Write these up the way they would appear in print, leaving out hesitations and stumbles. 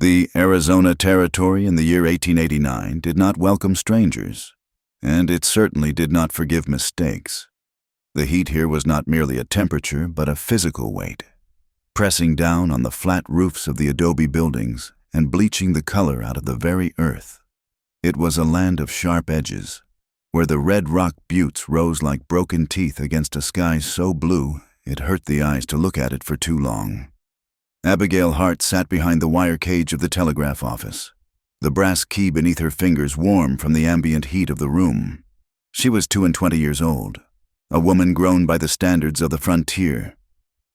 The Arizona Territory in the year 1889 did not welcome strangers, and it certainly did not forgive mistakes. The heat here was not merely a temperature, but a physical weight, pressing down on the flat roofs of the adobe buildings and bleaching the color out of the very earth. It was a land of sharp edges, where the red rock buttes rose like broken teeth against a sky so blue it hurt the eyes to look at it for too long. Abigail Hart sat behind the wire cage of the telegraph office, the brass key beneath her fingers warm from the ambient heat of the room. She was 22 years old, a woman grown by the standards of the frontier.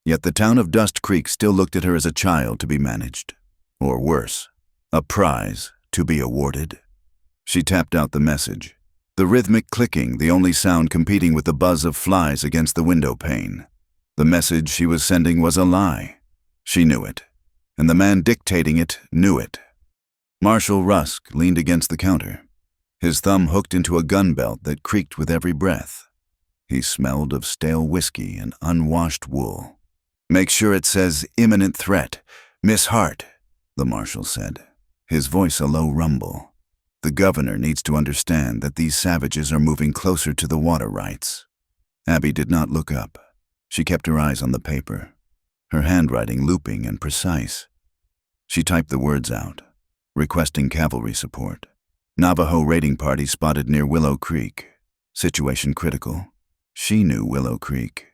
Yet the town of Dust Creek still looked at her as a child to be managed, or worse, a prize to be awarded. She tapped out the message, the rhythmic clicking the only sound competing with the buzz of flies against the window pane. The message she was sending was a lie. She knew it, and the man dictating it knew it. Marshal Rusk leaned against the counter, his thumb hooked into a gun belt that creaked with every breath. He smelled of stale whiskey and unwashed wool. "Make sure it says imminent threat, Miss Hart," the marshal said, his voice a low rumble. "The governor needs to understand that these savages are moving closer to the water rights." Abby did not look up. She kept her eyes on the paper, her handwriting looping and precise. She typed the words out, requesting cavalry support. Navajo raiding party spotted near Willow Creek. Situation critical. She knew Willow Creek.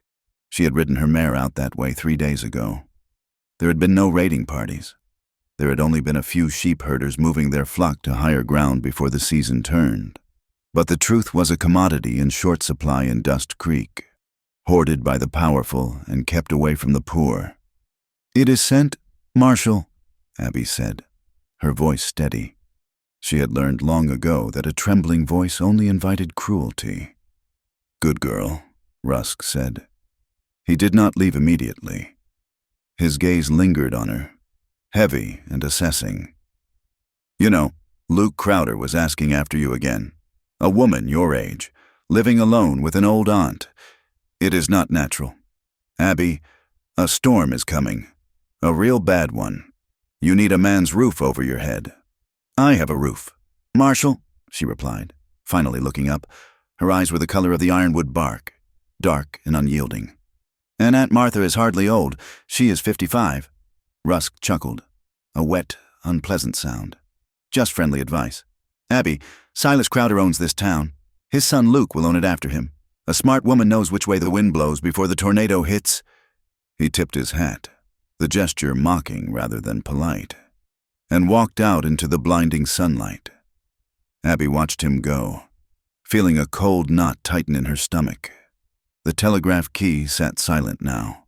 She had ridden her mare out that way 3 days ago. There had been no raiding parties. There had only been a few sheep herders moving their flock to higher ground before the season turned. But the truth was a commodity in short supply in Dust Creek, hoarded by the powerful and kept away from the poor. "It is sent, Marshal," Abby said, her voice steady. She had learned long ago that a trembling voice only invited cruelty. "Good girl," Rusk said. He did not leave immediately. His gaze lingered on her, heavy and assessing. "You know, Luke Crowder was asking after you again. A woman your age, living alone with an old aunt. It is not natural. Abby, a storm is coming. A real bad one. You need a man's roof over your head." "I have a roof, Marshal," she replied, finally looking up. Her eyes were the color of the ironwood bark, dark and unyielding. "And Aunt Martha is hardly old. She is 55. Rusk chuckled, a wet, unpleasant sound. "Just friendly advice. Abby, Silas Crowder owns this town. His son Luke will own it after him. A smart woman knows which way the wind blows before the tornado hits." He tipped his hat, the gesture mocking rather than polite, and walked out into the blinding sunlight. Abby watched him go, feeling a cold knot tighten in her stomach. The telegraph key sat silent now.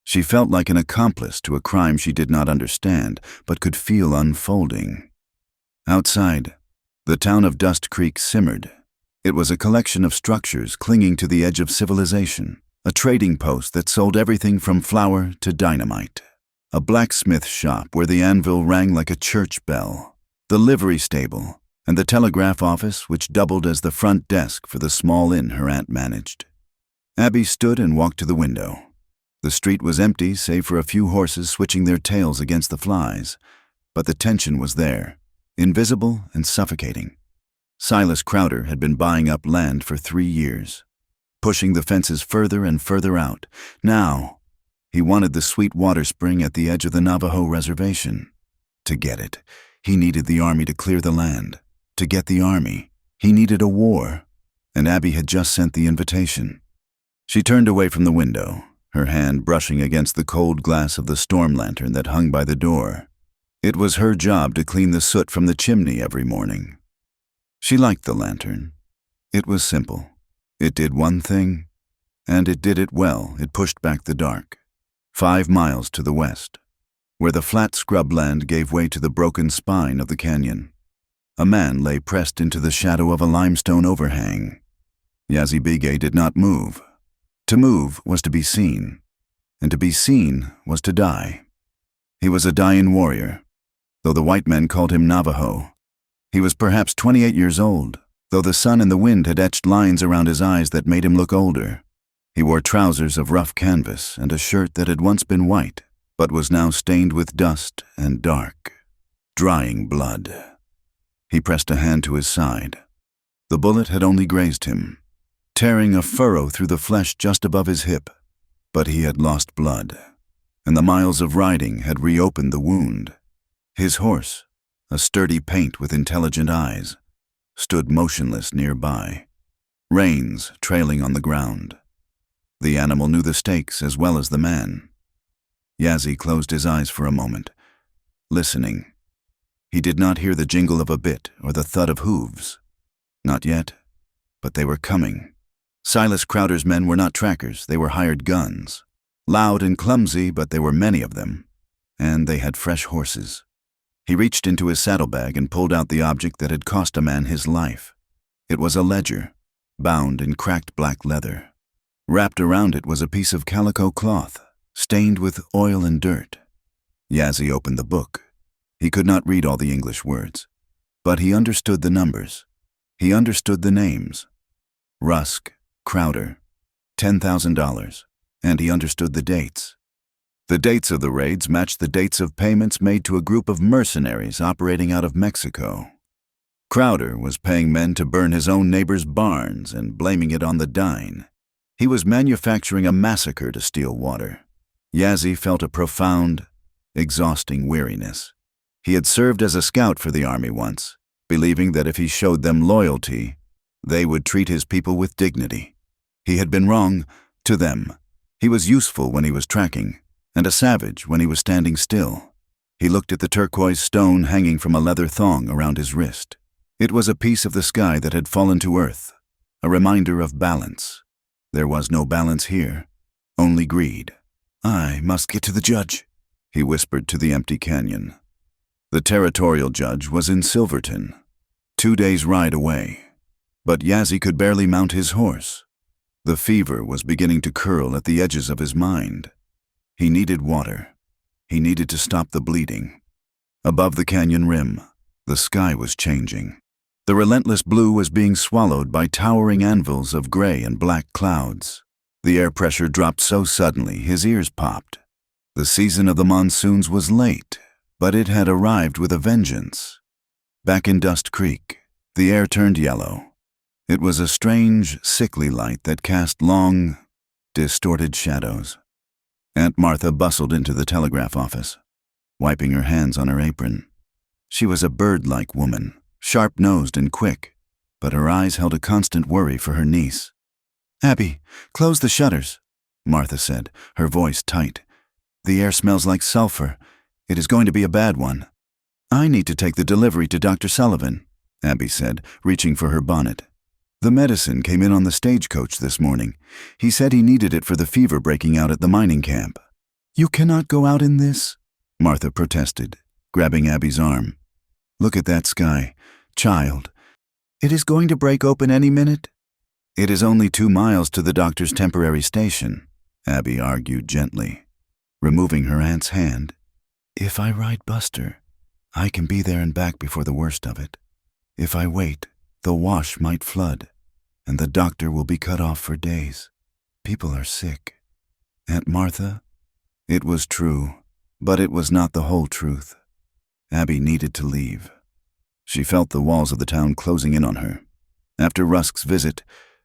She felt like an accomplice to a crime she did not understand, but could feel unfolding. Outside, the town of Dust Creek simmered. It was a collection of structures clinging to the edge of civilization, a trading post that sold everything from flour to dynamite, a blacksmith shop where the anvil rang like a church bell, the livery stable, and the telegraph office which doubled as the front desk for the small inn her aunt managed. Abby stood and walked to the window. The street was empty save for a few horses switching their tails against the flies, but the tension was there, invisible and suffocating. Silas Crowder had been buying up land for 3 years, pushing the fences further and further out. Now, he wanted the sweet water spring at the edge of the Navajo reservation. To get it, he needed the army to clear the land. To get the army, he needed a war, and Abby had just sent the invitation. She turned away from the window, her hand brushing against the cold glass of the storm lantern that hung by the door. It was her job to clean the soot from the chimney every morning. She liked the lantern. It was simple. It did one thing, and it did it well. It pushed back the dark. 5 miles to the west, where the flat scrubland gave way to the broken spine of the canyon, a man lay pressed into the shadow of a limestone overhang. Yazzie did not move. To move was to be seen, and to be seen was to die. He was a dying warrior, though the white men called him Navajo. He was perhaps 28 years old, though the sun and the wind had etched lines around his eyes that made him look older. He wore trousers of rough canvas and a shirt that had once been white, but was now stained with dust and dark. drying blood. He pressed a hand to his side. The bullet had only grazed him, tearing a furrow through the flesh just above his hip, but he had lost blood, and the miles of riding had reopened the wound. His horse, a sturdy paint with intelligent eyes, stood motionless nearby, reins trailing on the ground. The animal knew the stakes as well as the man. Yazzie closed his eyes for a moment, listening. He did not hear the jingle of a bit or the thud of hooves. Not yet, but they were coming. Silas Crowder's men were not trackers, they were hired guns. Loud and clumsy, but there were many of them, and they had fresh horses. He reached into his saddlebag and pulled out the object that had cost a man his life. It was a ledger, bound in cracked black leather. Wrapped around it was a piece of calico cloth, stained with oil and dirt. Yazzie opened the book. He could not read all the English words, but he understood the numbers. He understood the names. Rusk, Crowder, $10,000, and he understood the dates. The dates of the raids matched the dates of payments made to a group of mercenaries operating out of Mexico. Crowder was paying men to burn his own neighbors' barns and blaming it on the dine. He was manufacturing a massacre to steal water. Yazzie felt a profound, exhausting weariness. He had served as a scout for the army once, believing that if he showed them loyalty, they would treat his people with dignity. He had been wrong to them. He was useful when he was tracking, and a savage when he was standing still. He looked at the turquoise stone hanging from a leather thong around his wrist. It was a piece of the sky that had fallen to earth, a reminder of balance. There was no balance here, only greed. "I must get to the judge," he whispered to the empty canyon. The territorial judge was in Silverton, 2 days' ride away. But Yazzie could barely mount his horse. The fever was beginning to curl at the edges of his mind. He needed water. He needed to stop the bleeding. Above the canyon rim, the sky was changing. The relentless blue was being swallowed by towering anvils of gray and black clouds. The air pressure dropped so suddenly his ears popped. The season of the monsoons was late, but it had arrived with a vengeance. Back in Dust Creek, the air turned yellow. It was a strange, sickly light that cast long, distorted shadows. Aunt Martha bustled into the telegraph office, wiping her hands on her apron. She was a bird-like woman, sharp-nosed and quick, but her eyes held a constant worry for her niece. "Abby, close the shutters," Martha said, her voice tight. "The air smells like sulfur. It is going to be a bad one." "I need to take the delivery to Dr. Sullivan," Abby said, reaching for her bonnet. "The medicine came in on the stagecoach this morning. He said he needed it for the fever breaking out at the mining camp." "You cannot go out in this," Martha protested, grabbing Abby's arm. "Look at that sky. Child, it is going to break open any minute." "It is only 2 miles to the doctor's temporary station," Abby argued gently, removing her aunt's hand. "If I ride Buster, I can be there and back before the worst of it. If I wait, the wash might flood, and the doctor will be cut off for days. People are sick." Aunt Martha? It was true, but it was not the whole truth. Abby needed to leave. She felt the walls of the town closing in on her. After Rusk's visit,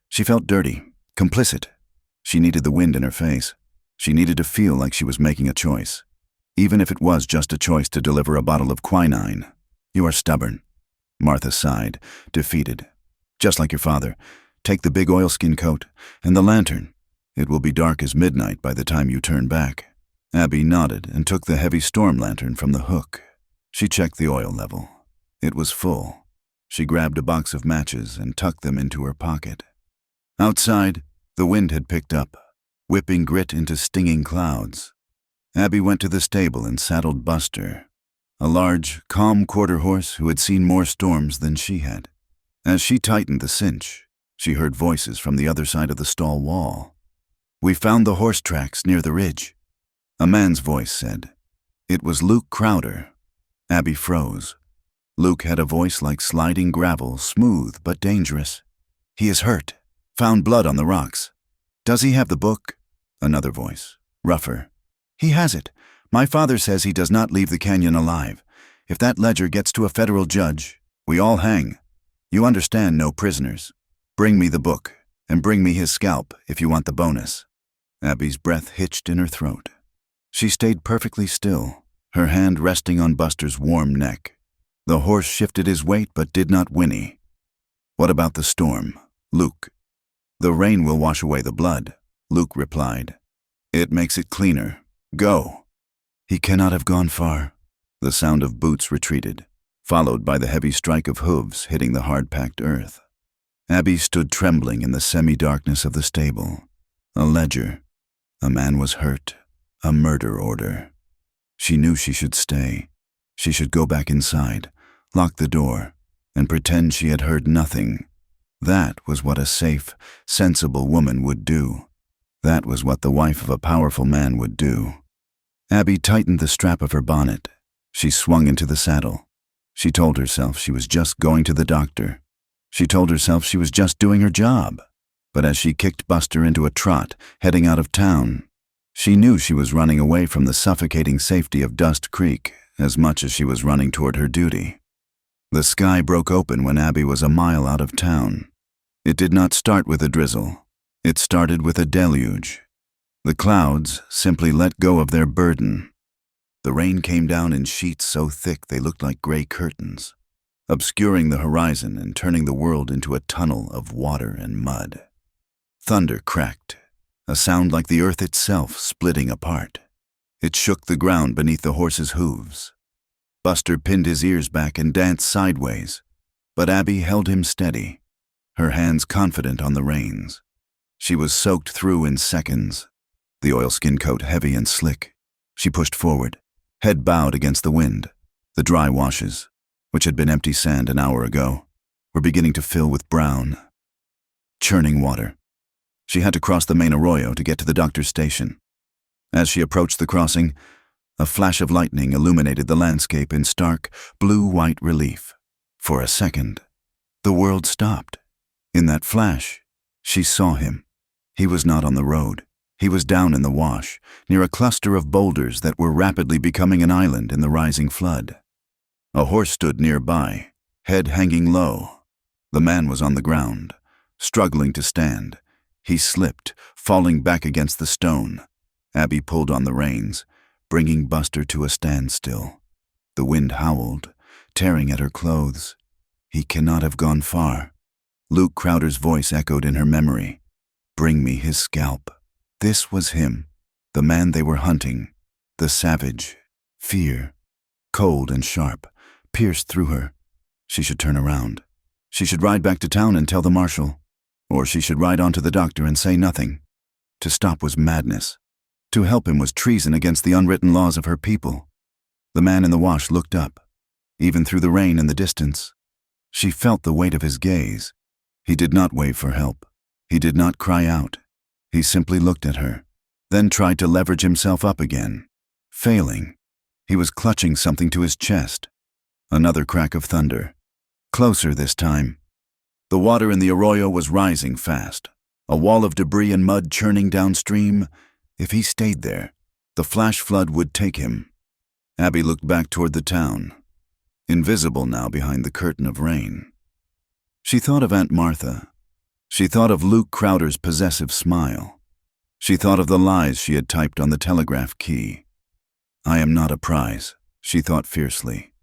she felt dirty, complicit. She needed the wind in her face. She needed to feel like she was making a choice, even if it was just a choice to deliver a bottle of quinine. "You are stubborn," Martha sighed, defeated. "Just like your father. Take the big oilskin coat and the lantern. It will be dark as midnight by the time you turn back." Abby nodded and took the heavy storm lantern from the hook. She checked the oil level. It was full. She grabbed a box of matches and tucked them into her pocket. Outside, the wind had picked up, whipping grit into stinging clouds. Abby went to the stable and saddled Buster, a large, calm quarter horse who had seen more storms than she had. As she tightened the cinch, she heard voices from the other side of the stall wall. "We found the horse tracks near the ridge," a man's voice said. It was Luke Crowder. Abby froze. Luke had a voice like sliding gravel, smooth but dangerous. "He is hurt. Found blood on the rocks." "Does he have the book?" Another voice, rougher. "He has it. My father says he does not leave the canyon alive. If that ledger gets to a federal judge, we all hang. You understand, no prisoners. Bring me the book, and bring me his scalp if you want the bonus." Abby's breath hitched in her throat. She stayed perfectly still, her hand resting on Buster's warm neck. The horse shifted his weight but did not whinny. "What about the storm, Luke?" "The rain will wash away the blood," Luke replied. "It makes it cleaner. Go." He cannot have gone far. The sound of boots retreated, followed by the heavy strike of hooves hitting the hard-packed earth. Abby stood trembling in the semi-darkness of the stable. A ledger. A man was hurt. A murder order. She knew she should stay. She should go back inside, lock the door, and pretend she had heard nothing. That was what a safe, sensible woman would do. That was what the wife of a powerful man would do. Abby tightened the strap of her bonnet. She swung into the saddle. She told herself she was just going to the doctor. She told herself she was just doing her job. But as she kicked Buster into a trot, heading out of town, she knew she was running away from the suffocating safety of Dust Creek as much as she was running toward her duty. The sky broke open when Abby was a mile out of town. It did not start with a drizzle. It started with a deluge. The clouds simply let go of their burden. The rain came down in sheets so thick they looked like gray curtains, obscuring the horizon and turning the world into a tunnel of water and mud. Thunder cracked, a sound like the earth itself splitting apart. It shook the ground beneath the horse's hooves. Buster pinned his ears back and danced sideways, but Abby held him steady, her hands confident on the reins. She was soaked through in seconds, the oilskin coat heavy and slick. She pushed forward, head bowed against the wind. The dry washes, which had been empty sand an hour ago, were beginning to fill with brown, churning water. She had to cross the main arroyo to get to the doctor's station. As she approached the crossing, a flash of lightning illuminated the landscape in stark, blue-white relief. For a second, the world stopped. In that flash, she saw him. He was not on the road. He was down in the wash, near a cluster of boulders that were rapidly becoming an island in the rising flood. A horse stood nearby, head hanging low. The man was on the ground, struggling to stand. He slipped, falling back against the stone. Abby pulled on the reins, bringing Buster to a standstill. The wind howled, tearing at her clothes. He cannot have gone far. Luke Crowder's voice echoed in her memory. Bring me his scalp. This was him, the man they were hunting. The savage, fear, cold and sharp, pierced through her. She should turn around. She should ride back to town and tell the marshal. Or she should ride on to the doctor and say nothing. To stop was madness. To help him was treason against the unwritten laws of her people. The man in the wash looked up, even through the rain in the distance. She felt the weight of his gaze. He did not wave for help. He did not cry out. He simply looked at her, then tried to leverage himself up again. Failing, he was clutching something to his chest. Another crack of thunder. Closer this time. The water in the arroyo was rising fast, a wall of debris and mud churning downstream. If he stayed there, the flash flood would take him. Abby looked back toward the town, invisible now behind the curtain of rain. She thought of Aunt Martha. She thought of Luke Crowder's possessive smile. She thought of the lies she had typed on the telegraph key. I am not a prize, she thought fiercely.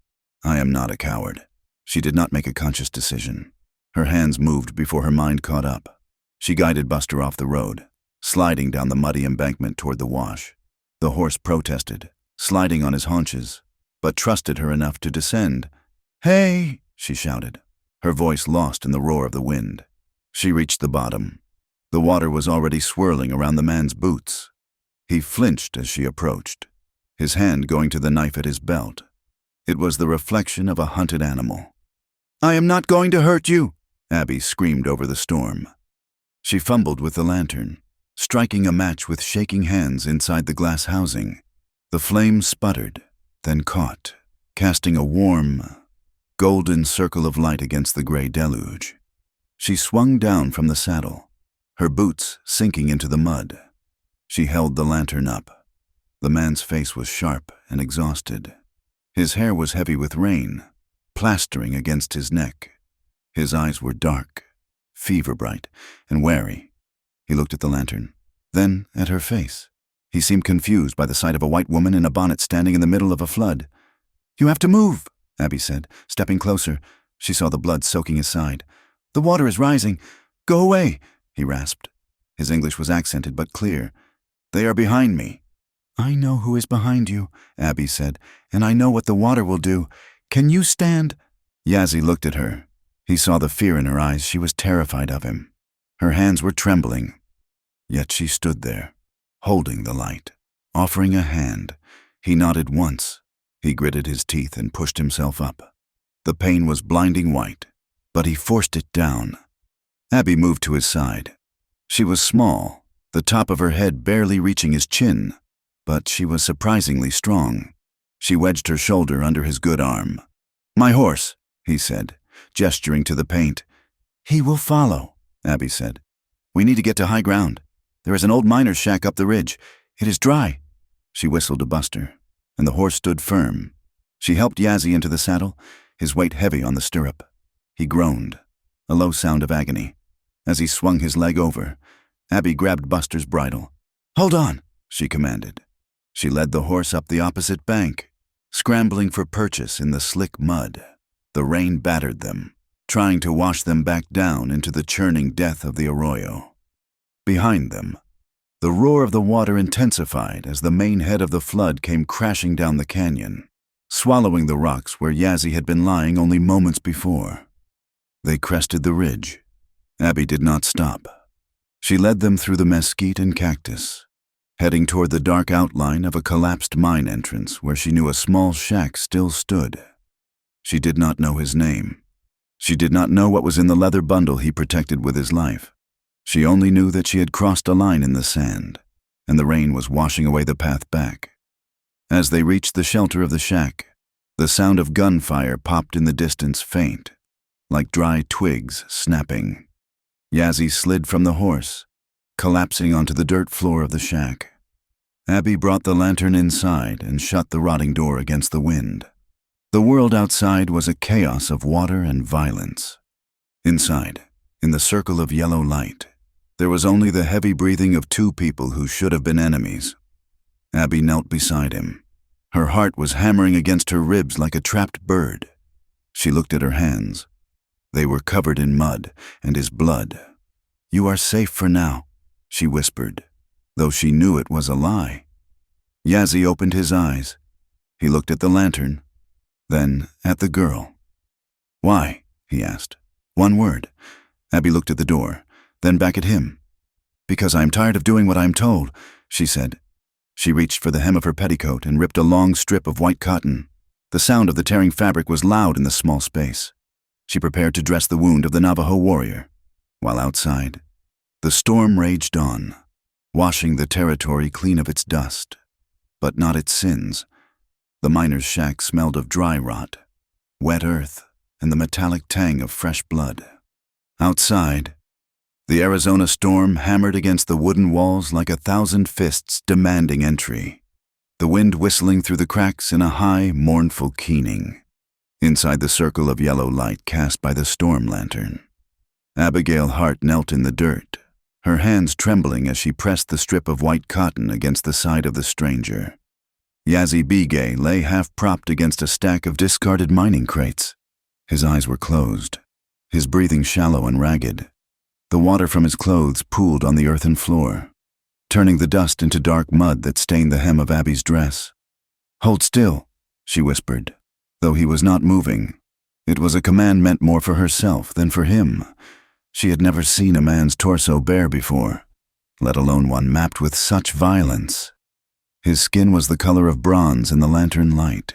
I am not a coward. She did not make a conscious decision. Her hands moved before her mind caught up. She guided Buster off the road, sliding down the muddy embankment toward the wash. The horse protested, sliding on his haunches, but trusted her enough to descend. Hey, she shouted, her voice lost in the roar of the wind. She reached the bottom. The water was already swirling around the man's boots. He flinched as she approached, his hand going to the knife at his belt. It was the reflection of a hunted animal. I am not going to hurt you, Abby screamed over the storm. She fumbled with the lantern, striking a match with shaking hands inside the glass housing. The flame sputtered, then caught, casting a warm, golden circle of light against the gray deluge. She swung down from the saddle, her boots sinking into the mud. She held the lantern up. The man's face was sharp and exhausted. His hair was heavy with rain, plastering against his neck. His eyes were dark, fever-bright, and wary. He looked at the lantern, then at her face. He seemed confused by the sight of a white woman in a bonnet standing in the middle of a flood. "You have to move," Abby said, stepping closer. She saw the blood soaking his side. "The water is rising. Go away," he rasped. His English was accented but clear. "They are behind me." "I know who is behind you," Abby said, "and I know what the water will do. Can you stand?" Yazzie looked at her. He saw the fear in her eyes. She was terrified of him. Her hands were trembling. Yet she stood there, holding the light, offering a hand. He nodded once. He gritted his teeth and pushed himself up. The pain was blinding white, but he forced it down. Abby moved to his side. She was small, the top of her head barely reaching his chin, but she was surprisingly strong. She wedged her shoulder under his good arm. "My horse," he said, gesturing to the paint. "He will follow," Abby said. "We need to get to high ground. There is an old miner's shack up the ridge. It is dry." She whistled to Buster, and the horse stood firm. She helped Yazzie into the saddle, his weight heavy on the stirrup. He groaned, a low sound of agony. As he swung his leg over, Abby grabbed Buster's bridle. "Hold on," she commanded. She led the horse up the opposite bank, scrambling for purchase in the slick mud. The rain battered them, trying to wash them back down into the churning death of the arroyo. Behind them, the roar of the water intensified as the main head of the flood came crashing down the canyon, swallowing the rocks where Yazzie had been lying only moments before. They crested the ridge. Abby did not stop. She led them through the mesquite and cactus, heading toward the dark outline of a collapsed mine entrance where she knew a small shack still stood. She did not know his name. She did not know what was in the leather bundle he protected with his life. She only knew that she had crossed a line in the sand, and the rain was washing away the path back. As they reached the shelter of the shack, the sound of gunfire popped in the distance faint, like dry twigs snapping. Yazzie slid from the horse, collapsing onto the dirt floor of the shack. Abby brought the lantern inside and shut the rotting door against the wind. The world outside was a chaos of water and violence. Inside, in the circle of yellow light, there was only the heavy breathing of two people who should have been enemies. Abby knelt beside him. Her heart was hammering against her ribs like a trapped bird. She looked at her hands. They were covered in mud and his blood. "You are safe for now," she whispered, though she knew it was a lie. Yazzie opened his eyes. He looked at the lantern, then at the girl. "Why?" he asked. One word. Abby looked at the door, then back at him. "Because I am tired of doing what I am told," she said. She reached for the hem of her petticoat and ripped a long strip of white cotton. The sound of the tearing fabric was loud in the small space. She prepared to dress the wound of the Navajo warrior, while outside, the storm raged on, washing the territory clean of its dust, but not its sins. The miner's shack smelled of dry rot, wet earth, and the metallic tang of fresh blood. Outside, the Arizona storm hammered against the wooden walls like 1,000 fists demanding entry, the wind whistling through the cracks in a high, mournful keening. Inside the circle of yellow light cast by the storm lantern, Abigail Hart knelt in the dirt, her hands trembling as she pressed the strip of white cotton against the side of the stranger. Yazzie Begay lay half-propped against a stack of discarded mining crates. His eyes were closed, his breathing shallow and ragged. The water from his clothes pooled on the earthen floor, turning the dust into dark mud that stained the hem of Abby's dress. "Hold still," she whispered, though he was not moving. It was a command meant more for herself than for him. She had never seen a man's torso bare before, let alone one mapped with such violence. His skin was the color of bronze in the lantern light,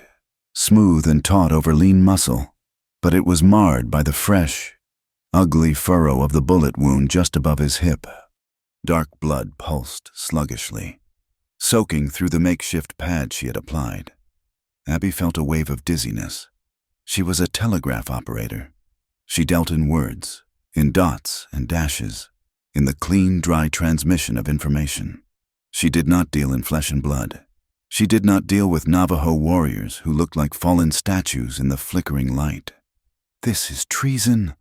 smooth and taut over lean muscle, but it was marred by the fresh, ugly furrow of the bullet wound just above his hip. Dark blood pulsed sluggishly, soaking through the makeshift pad she had applied. Abby felt a wave of dizziness. She was a telegraph operator. She dealt in words, in dots and dashes, in the clean, dry transmission of information. She did not deal in flesh and blood. She did not deal with Navajo warriors who looked like fallen statues in the flickering light. "This is treason,"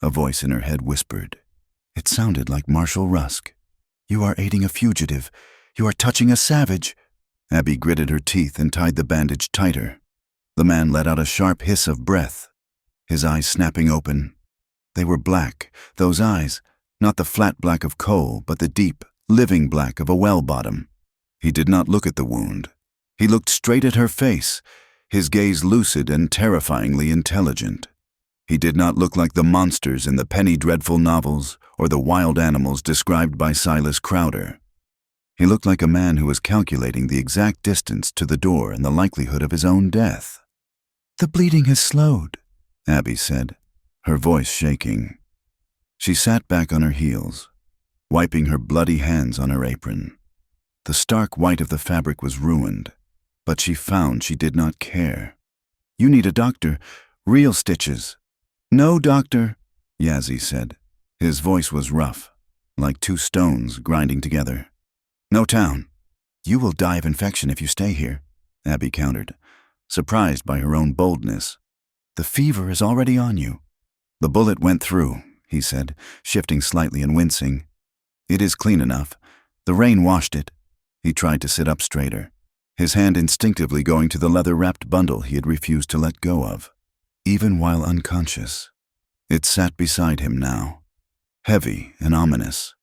a voice in her head whispered. It sounded like Marshal Rusk. "You are aiding a fugitive. You are touching a savage." Abby gritted her teeth and tied the bandage tighter. The man let out a sharp hiss of breath, his eyes snapping open. They were black, those eyes, not the flat black of coal, but the deep, living black of a well bottom. He did not look at the wound. He looked straight at her face, his gaze lucid and terrifyingly intelligent. He did not look like the monsters in the Penny Dreadful novels or the wild animals described by Silas Crowder. He looked like a man who was calculating the exact distance to the door and the likelihood of his own death. "The bleeding has slowed," Abby said, her voice shaking. She sat back on her heels, wiping her bloody hands on her apron. The stark white of the fabric was ruined, but she found she did not care. "You need a doctor, real stitches." "No, doctor," Yazzie said. His voice was rough, like two stones grinding together. "No town. You will die of infection if you stay here," Abby countered, surprised by her own boldness. "The fever is already on you." "The bullet went through," he said, shifting slightly and wincing. "It is clean enough. The rain washed it." He tried to sit up straighter, his hand instinctively going to the leather-wrapped bundle he had refused to let go of, even while unconscious. It sat beside him now, heavy and ominous.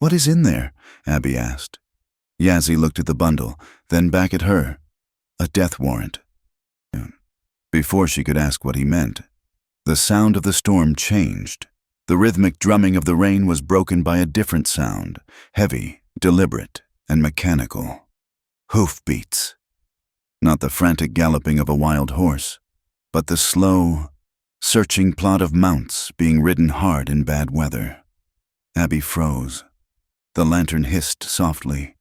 "What is in there?" Abby asked. Yazzie looked at the bundle, then back at her. "A death warrant." Before she could ask what he meant, the sound of the storm changed. The rhythmic drumming of the rain was broken by a different sound, heavy, deliberate, and mechanical. Hoofbeats. Not the frantic galloping of a wild horse, but the slow, searching plod of mounts being ridden hard in bad weather. Abby froze. The lantern hissed softly.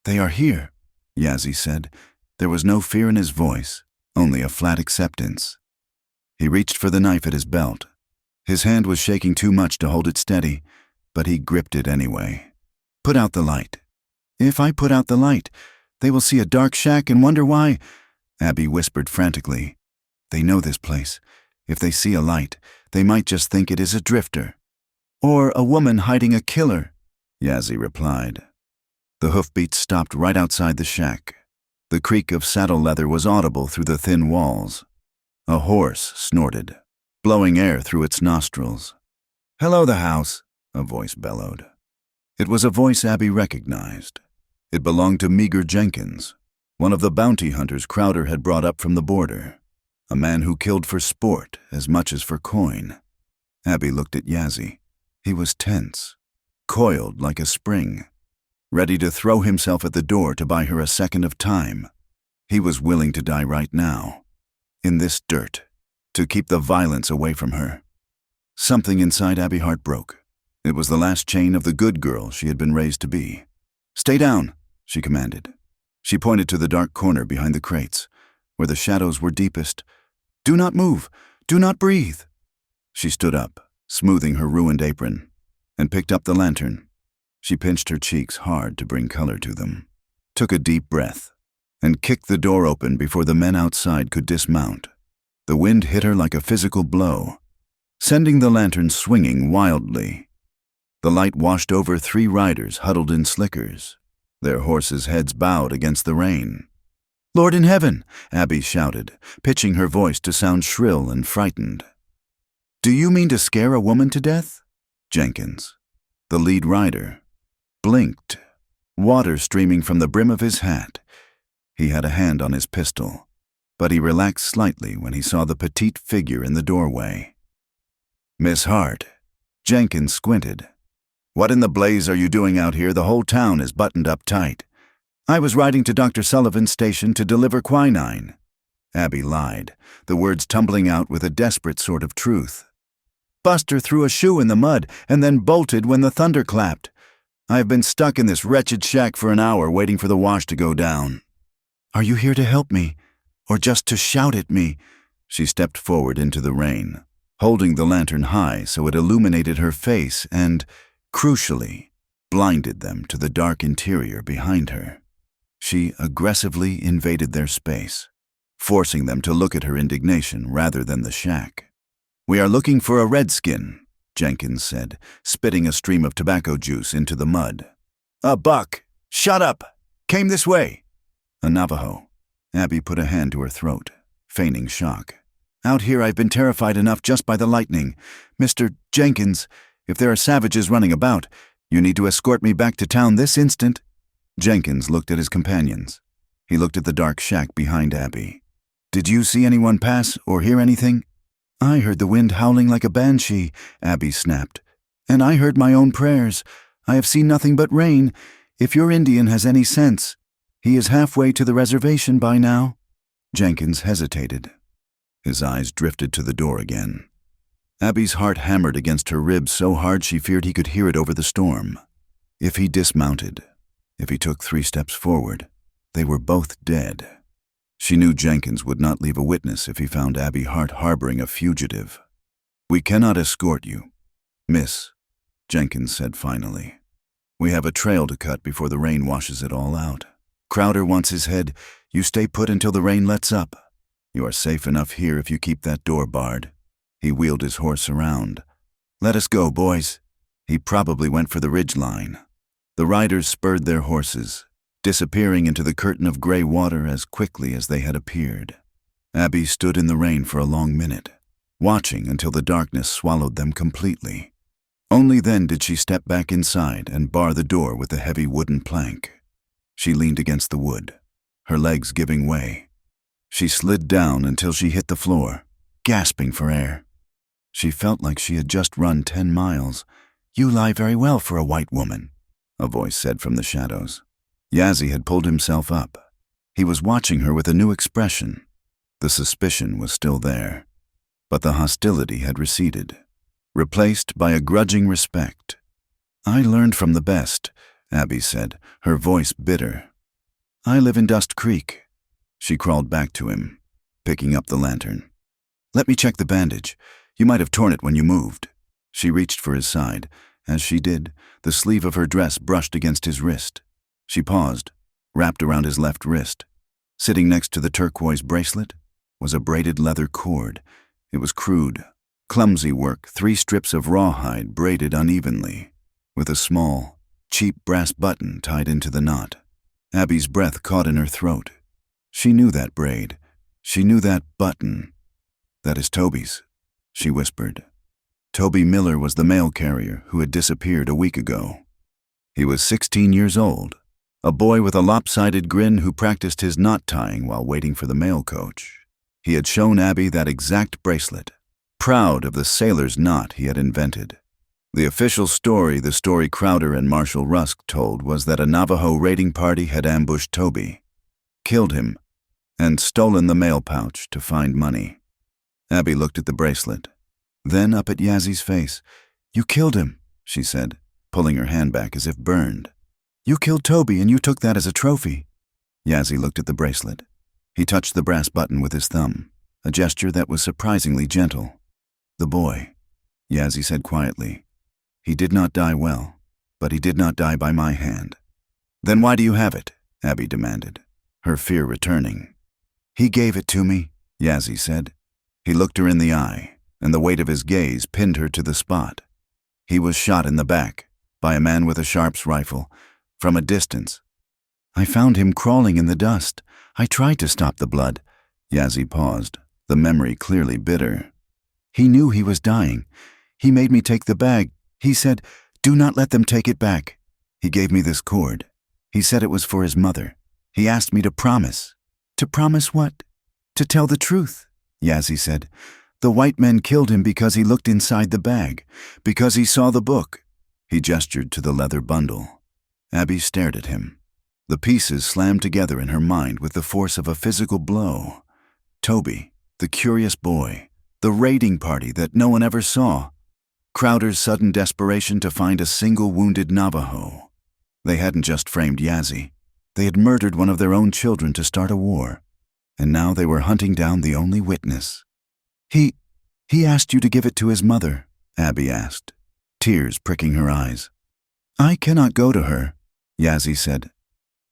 "They are here," Yazzie said. There was no fear in his voice, only a flat acceptance. He reached for the knife at his belt. His hand was shaking too much to hold it steady, but he gripped it anyway. "Put out the light." "If I put out the light, they will see a dark shack and wonder why," Abby whispered frantically. "They know this place. If they see a light, they might just think it is a drifter." "Or a woman hiding a killer," Yazzie replied. The hoofbeats stopped right outside the shack. The creak of saddle leather was audible through the thin walls. A horse snorted, blowing air through its nostrils. "Hello, the house," a voice bellowed. It was a voice Abby recognized. It belonged to Meager Jenkins, one of the bounty hunters Crowder had brought up from the border, a man who killed for sport as much as for coin. Abby looked at Yazzie. He was tense, coiled like a spring, ready to throw himself at the door to buy her a second of time. He was willing to die right now, in this dirt, to keep the violence away from her. Something inside Abby heart broke. It was the last chain of the good girl she had been raised to be. "Stay down," she commanded. She pointed to the dark corner behind the crates, where the shadows were deepest. "Do not move. Do not breathe." She stood up, smoothing her ruined apron, and picked up the lantern. She pinched her cheeks hard to bring color to them, took a deep breath, and kicked the door open before the men outside could dismount. The wind hit her like a physical blow, sending the lantern swinging wildly. The light washed over 3 riders huddled in slickers, their horses' heads bowed against the rain. "Lord in heaven," Abby shouted, pitching her voice to sound shrill and frightened. "Do you mean to scare a woman to death?" Jenkins, the lead rider, blinked, water streaming from the brim of his hat. He had a hand on his pistol, but he relaxed slightly when he saw the petite figure in the doorway. "Miss Hart." Jenkins squinted. "What in the blaze are you doing out here? The whole town is buttoned up tight." "I was riding to Dr. Sullivan's station to deliver quinine." Abby lied, the words tumbling out with a desperate sort of truth. "Buster threw a shoe in the mud and then bolted when the thunder clapped. I have been stuck in this wretched shack for an hour waiting for the wash to go down." "Are you here to help me, or just to shout at me?" She stepped forward into the rain, holding the lantern high so it illuminated her face and, crucially, blinded them to the dark interior behind her. She aggressively invaded their space, forcing them to look at her indignation rather than the shack. "We are looking for a redskin," Jenkins said, spitting a stream of tobacco juice into the mud. "A buck! Shut up! Came this way!" "A Navajo." Abby put a hand to her throat, feigning shock. "Out here I've been terrified enough just by the lightning. Mr. Jenkins, if there are savages running about, you need to escort me back to town this instant." Jenkins looked at his companions. He looked at the dark shack behind Abby. "Did you see anyone pass or hear anything?" "I heard the wind howling like a banshee," Abby snapped. "And I heard my own prayers. I have seen nothing but rain. If your Indian has any sense, he is halfway to the reservation by now." Jenkins hesitated. His eyes drifted to the door again. Abby's heart hammered against her ribs so hard she feared he could hear it over the storm. If he dismounted, if he took 3 steps forward, they were both dead. She knew Jenkins would not leave a witness if he found Abby Hart harboring a fugitive. "We cannot escort you, miss," Jenkins said finally. "We have a trail to cut before the rain washes it all out. Crowder wants his head. You stay put until the rain lets up. You are safe enough here if you keep that door barred." He wheeled his horse around. "Let us go, boys." He probably went for the ridge line. The riders spurred their horses, disappearing into the curtain of gray water as quickly as they had appeared. Abby stood in the rain for a long minute, watching until the darkness swallowed them completely. Only then did she step back inside and bar the door with a heavy wooden plank. She leaned against the wood, her legs giving way. She slid down until she hit the floor, gasping for air. She felt like she had just run 10 miles. "You lie very well for a white woman," a voice said from the shadows. Yazzie had pulled himself up. He was watching her with a new expression. The suspicion was still there, but the hostility had receded, replaced by a grudging respect. "I learned from the best," Abby said, her voice bitter. "I live in Dust Creek." She crawled back to him, picking up the lantern. "Let me check the bandage. You might have torn it when you moved." She reached for his side. As she did, the sleeve of her dress brushed against his wrist. She paused, wrapped around his left wrist. Sitting next to the turquoise bracelet was a braided leather cord. It was crude, clumsy work, 3 strips of rawhide braided unevenly, with a small, cheap brass button tied into the knot. Abby's breath caught in her throat. She knew that braid. She knew that button. "That is Toby's," she whispered. Toby Miller was the mail carrier who had disappeared a week ago. He was 16 years old, a boy with a lopsided grin who practiced his knot tying while waiting for the mail coach. He had shown Abby that exact bracelet, proud of the sailor's knot he had invented. The official story the story Crowder and Marshall Rusk told was that a Navajo raiding party had ambushed Toby, killed him, and stolen the mail pouch to find money. Abby looked at the bracelet, then up at Yazzie's face. "You killed him," she said, pulling her hand back as if burned. "You killed Toby and you took that as a trophy." Yazzie looked at the bracelet. He touched the brass button with his thumb, a gesture that was surprisingly gentle. "The boy," Yazzie said quietly. "He did not die well, but he did not die by my hand." "Then why do you have it?" Abby demanded, her fear returning. "He gave it to me," Yazzie said. He looked her in the eye, and the weight of his gaze pinned her to the spot. "He was shot in the back by a man with a Sharps rifle, from a distance. I found him crawling in the dust. I tried to stop the blood." Yazzie paused, the memory clearly bitter. "He knew he was dying. He made me take the bag. He said, 'Do not let them take it back.' He gave me this cord. He said it was for his mother. He asked me to promise." "To promise what?" "To tell the truth," Yazzie said. "The white men killed him because he looked inside the bag, because he saw the book." He gestured to the leather bundle. Abby stared at him. The pieces slammed together in her mind with the force of a physical blow. Toby, the curious boy, the raiding party that no one ever saw. Crowder's sudden desperation to find a single wounded Navajo. They hadn't just framed Yazzie. They had murdered one of their own children to start a war. And now they were hunting down the only witness. He asked you to give it to his mother," Abby asked, tears pricking her eyes. "I cannot go to her," Yazzie said.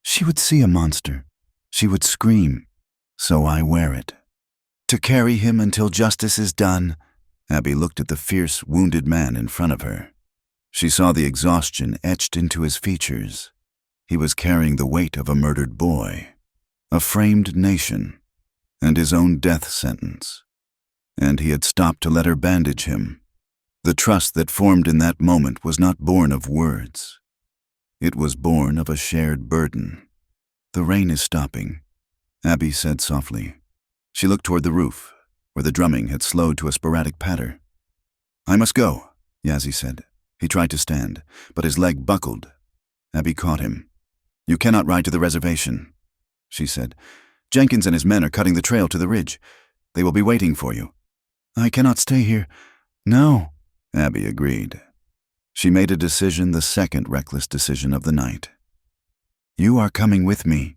She would see a monster. She would scream. So I wear it. To carry him until justice is done. Abby looked at the fierce, wounded man in front of her. She saw the exhaustion etched into his features. He was carrying the weight of a murdered boy, a framed nation, and his own death sentence. And he had stopped to let her bandage him. The trust that formed in that moment was not born of words. It was born of a shared burden. The rain is stopping, Abby said softly. She looked toward the roof, where the drumming had slowed to a sporadic patter. I must go, Yazzie said. He tried to stand, but his leg buckled. Abby caught him. You cannot ride to the reservation, she said. Jenkins and his men are cutting the trail to the ridge. They will be waiting for you. I cannot stay here. No, Abby agreed. She made a decision, the second reckless decision of the night. You are coming with me.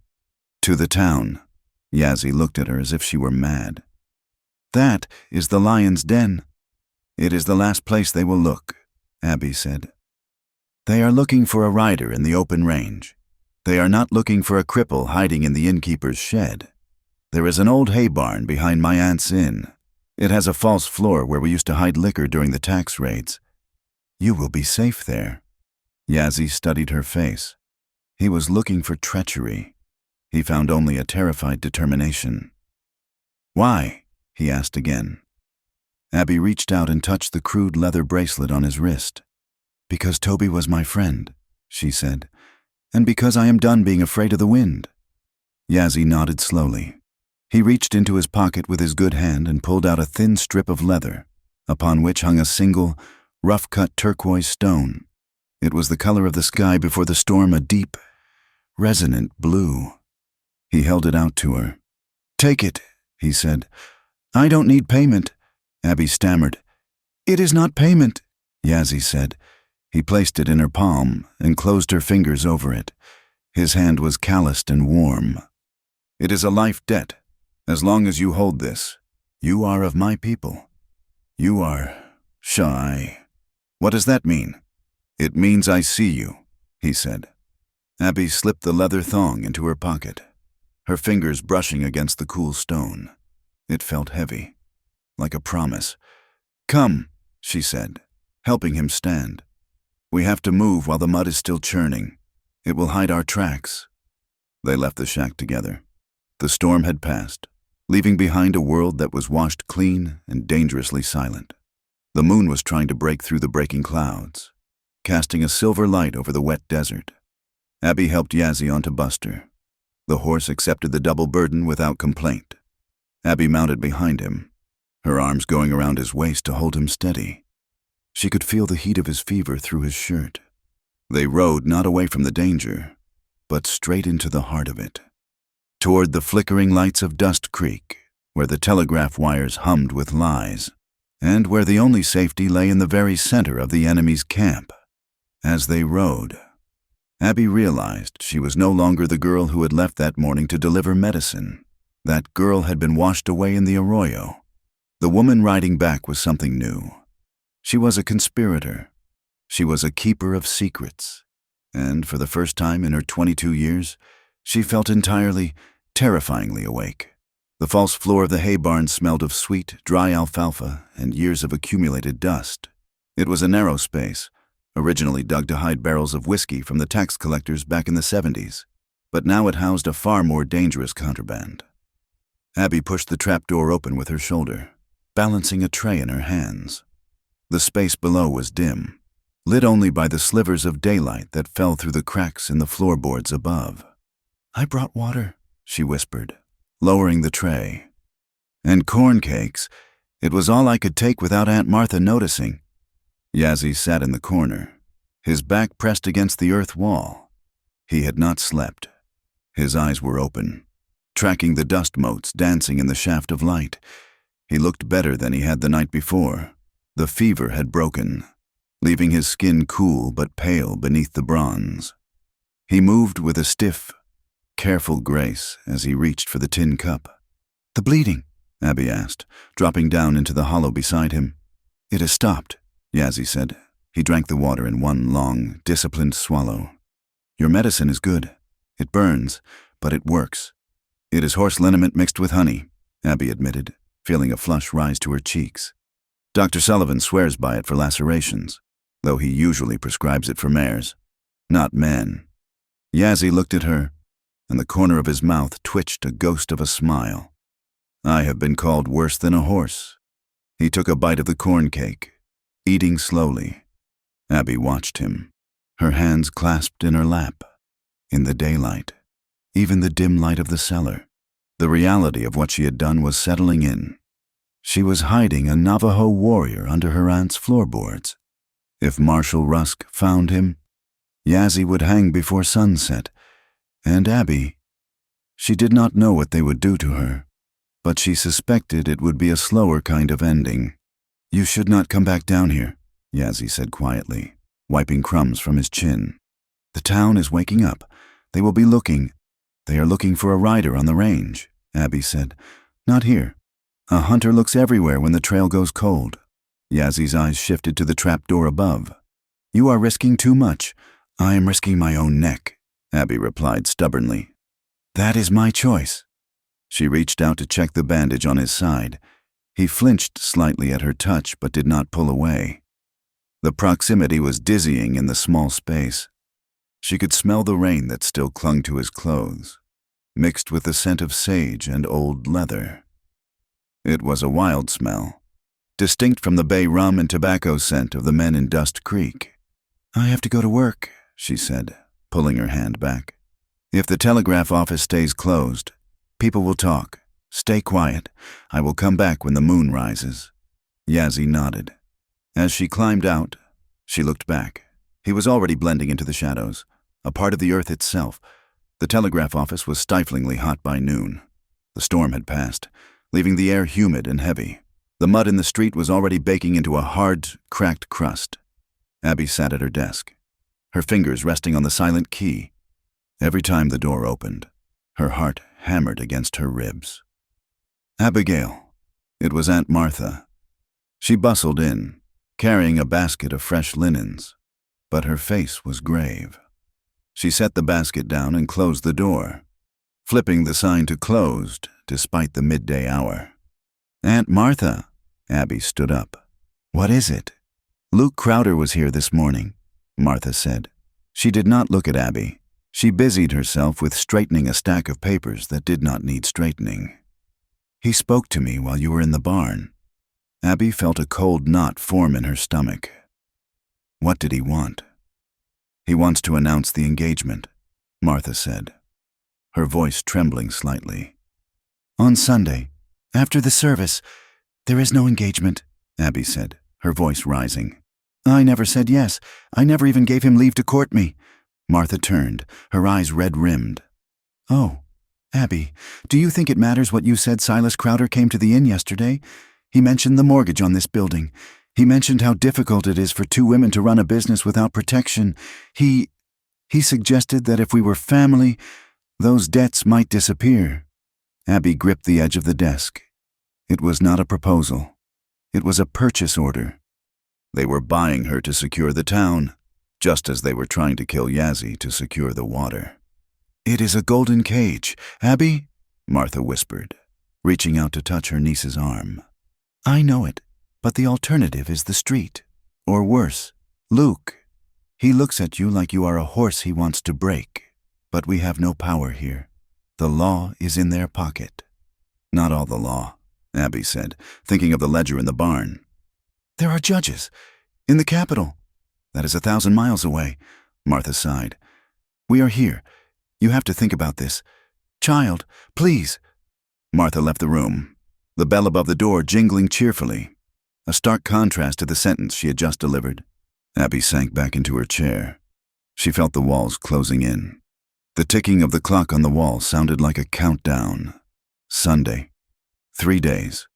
To the town. Yazzie looked at her as if she were mad. That is the lion's den. It is the last place they will look, Abby said. They are looking for a rider in the open range. They are not looking for a cripple hiding in the innkeeper's shed. There is an old hay barn behind my aunt's inn. It has a false floor where we used to hide liquor during the tax raids. You will be safe there. Yazzie studied her face. He was looking for treachery. He found only a terrified determination. Why? He asked again. Abby reached out and touched the crude leather bracelet on his wrist. Because Toby was my friend, she said, and because I am done being afraid of the wind. Yazzie nodded slowly. He reached into his pocket with his good hand and pulled out a thin strip of leather, upon which hung a single, rough-cut turquoise stone. It was the color of the sky before the storm, a deep, resonant blue. He held it out to her. Take it, he said. I don't need payment, Abby stammered. It is not payment, Yazzie said. He placed it in her palm and closed her fingers over it. His hand was calloused and warm. It is a life debt. As long as you hold this, you are of my people. You are shy. What does that mean? It means I see you, he said. Abby slipped the leather thong into her pocket, her fingers brushing against the cool stone. It felt heavy, like a promise. Come, she said, helping him stand. We have to move while the mud is still churning. It will hide our tracks. They left the shack together. The storm had passed, leaving behind a world that was washed clean and dangerously silent. The moon was trying to break through the breaking clouds, casting a silver light over the wet desert. Abby helped Yazzie onto Buster. The horse accepted the double burden without complaint. Abby mounted behind him, her arms going around his waist to hold him steady. She could feel the heat of his fever through his shirt. They rode not away from the danger, but straight into the heart of it, toward the flickering lights of Dust Creek, where the telegraph wires hummed with lies, and where the only safety lay in the very center of the enemy's camp. As they rode, Abby realized she was no longer the girl who had left that morning to deliver medicine. That girl had been washed away in the arroyo. The woman riding back was something new. She was a conspirator. She was a keeper of secrets. And for the first time in her 22 years, she felt entirely, terrifyingly awake. The false floor of the hay barn smelled of sweet, dry alfalfa and years of accumulated dust. It was a narrow space, originally dug to hide barrels of whiskey from the tax collectors back in the 70s, but now it housed a far more dangerous contraband. Abby pushed the trapdoor open with her shoulder, balancing a tray in her hands. The space below was dim, lit only by the slivers of daylight that fell through the cracks in the floorboards above. I brought water, she whispered, lowering the tray. And corn cakes. It was all I could take without Aunt Martha noticing. Yazzie sat in the corner, his back pressed against the earth wall. He had not slept. His eyes were open, tracking the dust motes dancing in the shaft of light. He looked better than he had the night before. The fever had broken, leaving his skin cool but pale beneath the bronze. He moved with a stiff, careful grace as he reached for the tin cup. The bleeding? Abby asked, dropping down into the hollow beside him. It has stopped, Yazzie said. He drank the water in one long, disciplined swallow. Your medicine is good. It burns, but it works. It is horse liniment mixed with honey, Abby admitted, feeling a flush rise to her cheeks. Dr. Sullivan swears by it for lacerations, though he usually prescribes it for mares, not men. Yazzie looked at her, and the corner of his mouth twitched a ghost of a smile. I have been called worse than a horse. He took a bite of the corn cake, eating slowly. Abby watched him, her hands clasped in her lap. In the daylight, even the dim light of the cellar, the reality of what she had done was settling in. She was hiding a Navajo warrior under her aunt's floorboards. If Marshal Rusk found him, Yazzie would hang before sunset, and Abby, she did not know what they would do to her, but she suspected it would be a slower kind of ending. You should not come back down here, Yazzie said quietly, wiping crumbs from his chin. The town is waking up. They will be looking. They are looking for a rider on the range, Abby said. Not here. A hunter looks everywhere when the trail goes cold. Yazzie's eyes shifted to the trap door above. You are risking too much. I am risking my own neck, Abby replied stubbornly. That is my choice. She reached out to check the bandage on his side. He flinched slightly at her touch but did not pull away. The proximity was dizzying in the small space. She could smell the rain that still clung to his clothes, mixed with the scent of sage and old leather. It was a wild smell, distinct from the bay rum and tobacco scent of the men in Dust Creek. I have to go to work, she said, pulling her hand back. If the telegraph office stays closed, people will talk. Stay quiet. I will come back when the moon rises. Yazzie nodded. As she climbed out, she looked back. He was already blending into the shadows, a part of the earth itself. The telegraph office was stiflingly hot by noon. The storm had passed, leaving the air humid and heavy. The mud in the street was already baking into a hard, cracked crust. Abby sat at her desk, her fingers resting on the silent key. Every time the door opened, her heart hammered against her ribs. Abigail. It was Aunt Martha. She bustled in, carrying a basket of fresh linens, but her face was grave. She set the basket down and closed the door, flipping the sign to closed despite the midday hour. Aunt Martha, Abby stood up. What is it? Luke Crowder was here this morning, Martha said. She did not look at Abby. She busied herself with straightening a stack of papers that did not need straightening. He spoke to me while you were in the barn. Abby felt a cold knot form in her stomach. What did he want? He wants to announce the engagement, Martha said, her voice trembling slightly. On Sunday, after the service, there is no engagement, Abby said, her voice rising. I never said yes. I never even gave him leave to court me. Martha turned, her eyes red-rimmed. Oh, Abby, do you think it matters what you said Silas Crowder came to the inn yesterday? He mentioned the mortgage on this building. He mentioned how difficult it is for two women to run a business without protection. He suggested that if we were family, those debts might disappear. Abby gripped the edge of the desk. It was not a proposal. It was a purchase order. They were buying her to secure the town, just as they were trying to kill Yazzie to secure the water. It is a golden cage, Abby, Martha whispered, reaching out to touch her niece's arm. I know it, but the alternative is the street. Or worse, Luke. He looks at you like you are a horse he wants to break. But we have no power here. The law is in their pocket. Not all the law, Abby said, thinking of the ledger in the barn. There are judges. In the capital. That is 1,000 miles away, Martha sighed. We are here. You have to think about this. Child, please. Martha left the room, the bell above the door jingling cheerfully, a stark contrast to the sentence she had just delivered. Abby sank back into her chair. She felt the walls closing in. The ticking of the clock on the wall sounded like a countdown. Sunday. 3 days.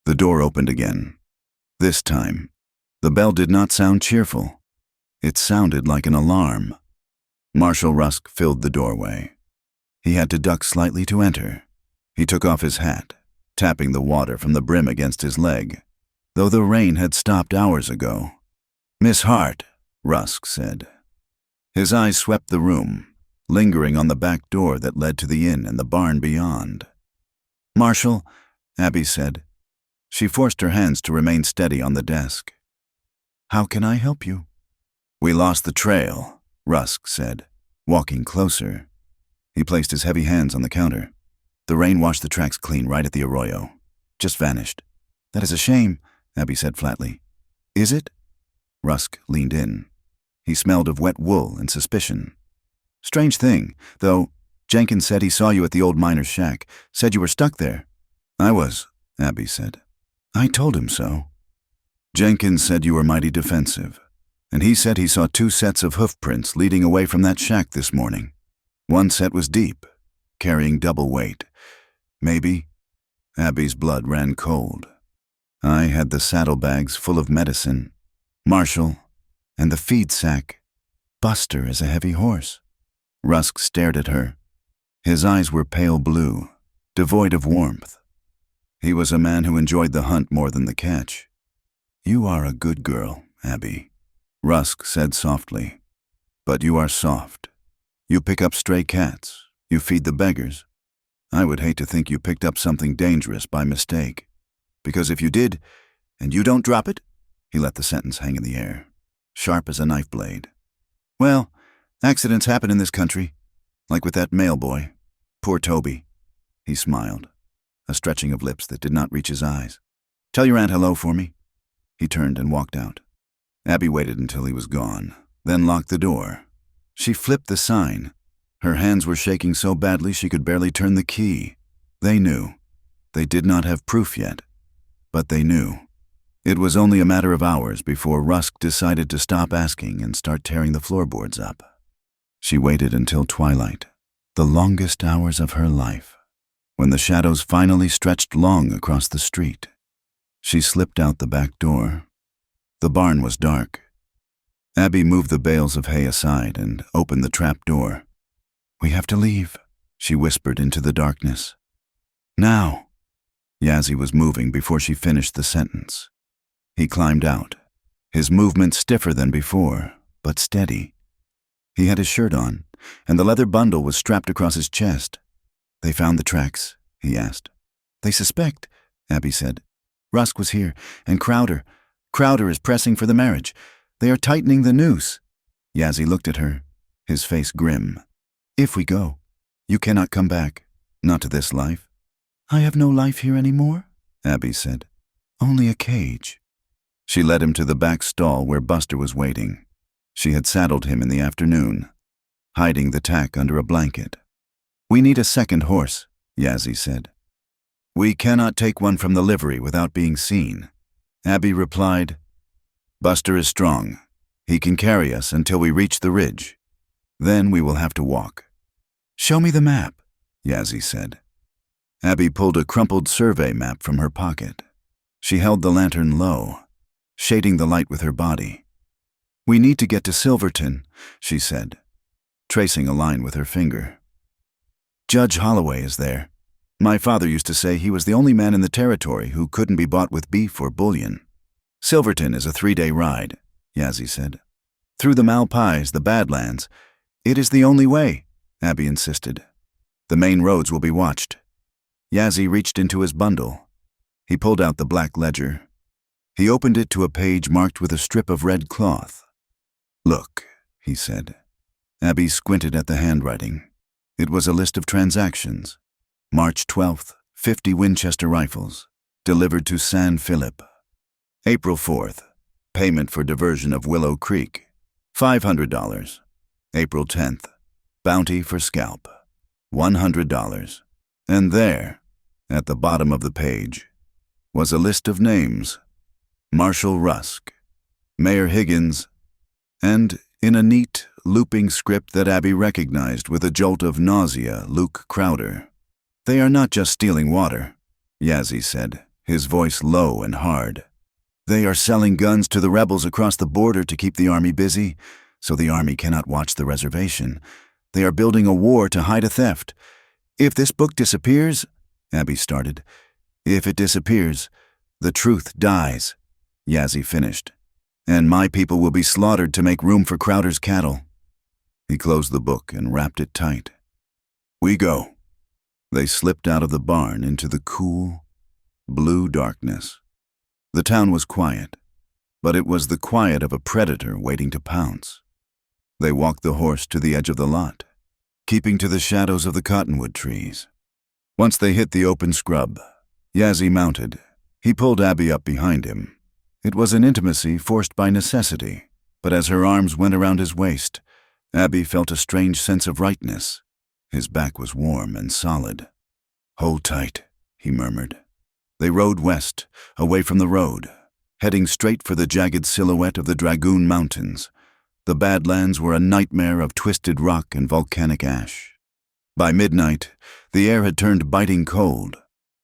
The door opened again. This time, the bell did not sound cheerful. It sounded like an alarm. Marshal Rusk filled the doorway. He had to duck slightly to enter. He took off his hat, tapping the water from the brim against his leg, though the rain had stopped hours ago. Miss Hart, Rusk said. His eyes swept the room, lingering on the back door that led to the inn and the barn beyond. "Marshal," Abby said. She forced her hands to remain steady on the desk. "How can I help you?" "We lost the trail," Rusk said, walking closer. He placed his heavy hands on the counter. "The rain washed the tracks clean right at the arroyo. Just vanished." "That is a shame," Abby said flatly. "Is it?" Rusk leaned in. He smelled of wet wool and suspicion. "Strange thing, though. Jenkins said he saw you at the old miner's shack, said you were stuck there." "I was," Abby said. "I told him so." "Jenkins said you were mighty defensive, and he said he saw 2 sets of hoof prints leading away from that shack this morning. One set was deep, carrying double weight. Maybe—" Abby's blood ran cold. "I had the saddlebags full of medicine, Marshal, and the feed sack. Buster is a heavy horse." Rusk stared at her. His eyes were pale blue, devoid of warmth. He was a man who enjoyed the hunt more than the catch. "You are a good girl, Abby," Rusk said softly. "But you are soft. You pick up stray cats. You feed the beggars. I would hate to think you picked up something dangerous by mistake. Because if you did, and you don't drop it—" He let the sentence hang in the air, sharp as a knife blade. "Well, accidents happen in this country, like with that mail boy. Poor Toby." He smiled, a stretching of lips that did not reach his eyes. "Tell your aunt hello for me." He turned and walked out. Abby waited until he was gone, then locked the door. She flipped the sign. Her hands were shaking so badly she could barely turn the key. They knew. They did not have proof yet, but they knew. It was only a matter of hours before Rusk decided to stop asking and start tearing the floorboards up. She waited until twilight, the longest hours of her life, when the shadows finally stretched long across the street. She slipped out the back door. The barn was dark. Abby moved the bales of hay aside and opened the trap door. "We have to leave," she whispered into the darkness. "Now." Yazzie was moving before she finished the sentence. He climbed out, his movement stiffer than before, but steady. He had his shirt on, and the leather bundle was strapped across his chest. "They found the tracks?" he asked. "They suspect," Abby said. "Rusk was here, and Crowder. Crowder is pressing for the marriage. They are tightening the noose." Yazzie looked at her, his face grim. "If we go, you cannot come back. Not to this life." "I have no life here anymore," Abby said. "Only a cage." She led him to the back stall where Buster was waiting. She had saddled him in the afternoon, hiding the tack under a blanket. "We need a second horse," Yazzie said. "We cannot take one from the livery without being seen." Abby replied, "Buster is strong. He can carry us until we reach the ridge. Then we will have to walk." "Show me the map," Yazzie said. Abby pulled a crumpled survey map from her pocket. She held the lantern low, shading the light with her body. "We need to get to Silverton," she said, tracing a line with her finger. "Judge Holloway is there. My father used to say he was the only man in the territory who couldn't be bought with beef or bullion." "Silverton is a 3-day ride," Yazzie said. "Through the Malpais, the Badlands. It is the only way," Abby insisted. "The main roads will be watched." Yazzie reached into his bundle. He pulled out the black ledger. He opened it to a page marked with a strip of red cloth. "Look," he said. Abby squinted at the handwriting. It was a list of transactions. March 12th, 50 Winchester rifles, delivered to San Philip. April 4th, payment for diversion of Willow Creek, $500. April 10th, bounty for scalp, $100. And there, at the bottom of the page, was a list of names: Marshal Rusk, Mayor Higgins, and, in a neat, looping script that Abby recognized with a jolt of nausea, Luke Crowder. "They are not just stealing water," Yazzie said, his voice low and hard. "They are selling guns to the rebels across the border to keep the army busy, so the army cannot watch the reservation. They are building a war to hide a theft. If this book disappears," Abby started. "If it disappears, the truth dies," Yazzie finished. "And my people will be slaughtered to make room for Crowder's cattle." He closed the book and wrapped it tight. "We go." They slipped out of the barn into the cool, blue darkness. The town was quiet, but it was the quiet of a predator waiting to pounce. They walked the horse to the edge of the lot, keeping to the shadows of the cottonwood trees. Once they hit the open scrub, Yazzie mounted. He pulled Abby up behind him. It was an intimacy forced by necessity, but as her arms went around his waist, Abby felt a strange sense of rightness. His back was warm and solid. "Hold tight," he murmured. They rode west, away from the road, heading straight for the jagged silhouette of the Dragoon Mountains. The Badlands were a nightmare of twisted rock and volcanic ash. By midnight, the air had turned biting cold.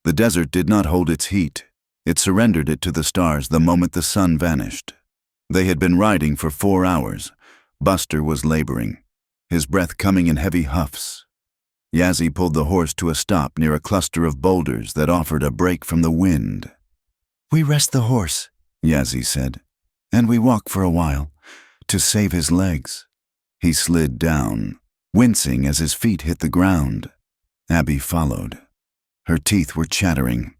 The desert did not hold its heat. It surrendered it to the stars the moment the sun vanished. They had been riding for 4 hours. Buster was laboring, his breath coming in heavy huffs. Yazzie pulled the horse to a stop near a cluster of boulders that offered a break from the wind. "We rest the horse," Yazzie said, "and we walk for a while, to save his legs." He slid down, wincing as his feet hit the ground. Abby followed. Her teeth were chattering.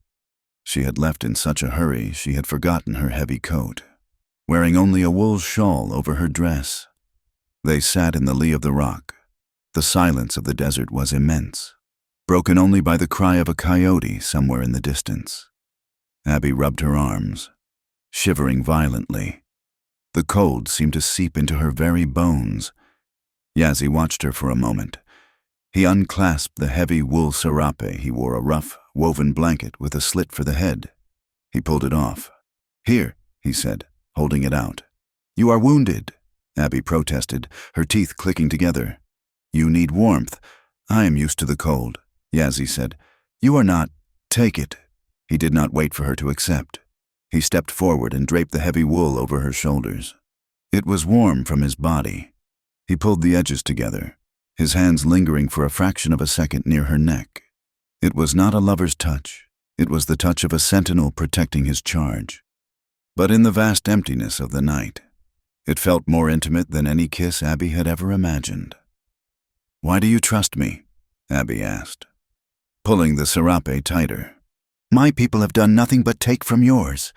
She had left in such a hurry she had forgotten her heavy coat, wearing only a wool shawl over her dress. They sat in the lee of the rock. The silence of the desert was immense, broken only by the cry of a coyote somewhere in the distance. Abby rubbed her arms, shivering violently. The cold seemed to seep into her very bones. Yazzie watched her for a moment. He unclasped the heavy wool serape. He wore a rough, woven blanket with a slit for the head. He pulled it off. "Here," he said, holding it out. "You are wounded," Abby protested, her teeth clicking together. "You need warmth." "I am used to the cold," Yazzie said. "You are not. Take it." He did not wait for her to accept. He stepped forward and draped the heavy wool over her shoulders. It was warm from his body. He pulled the edges together, his hands lingering for a fraction of a second near her neck. It was not a lover's touch. It was the touch of a sentinel protecting his charge. But in the vast emptiness of the night, it felt more intimate than any kiss Abby had ever imagined. "Why do you trust me?" Abby asked, pulling the serape tighter. "My people have done nothing but take from yours."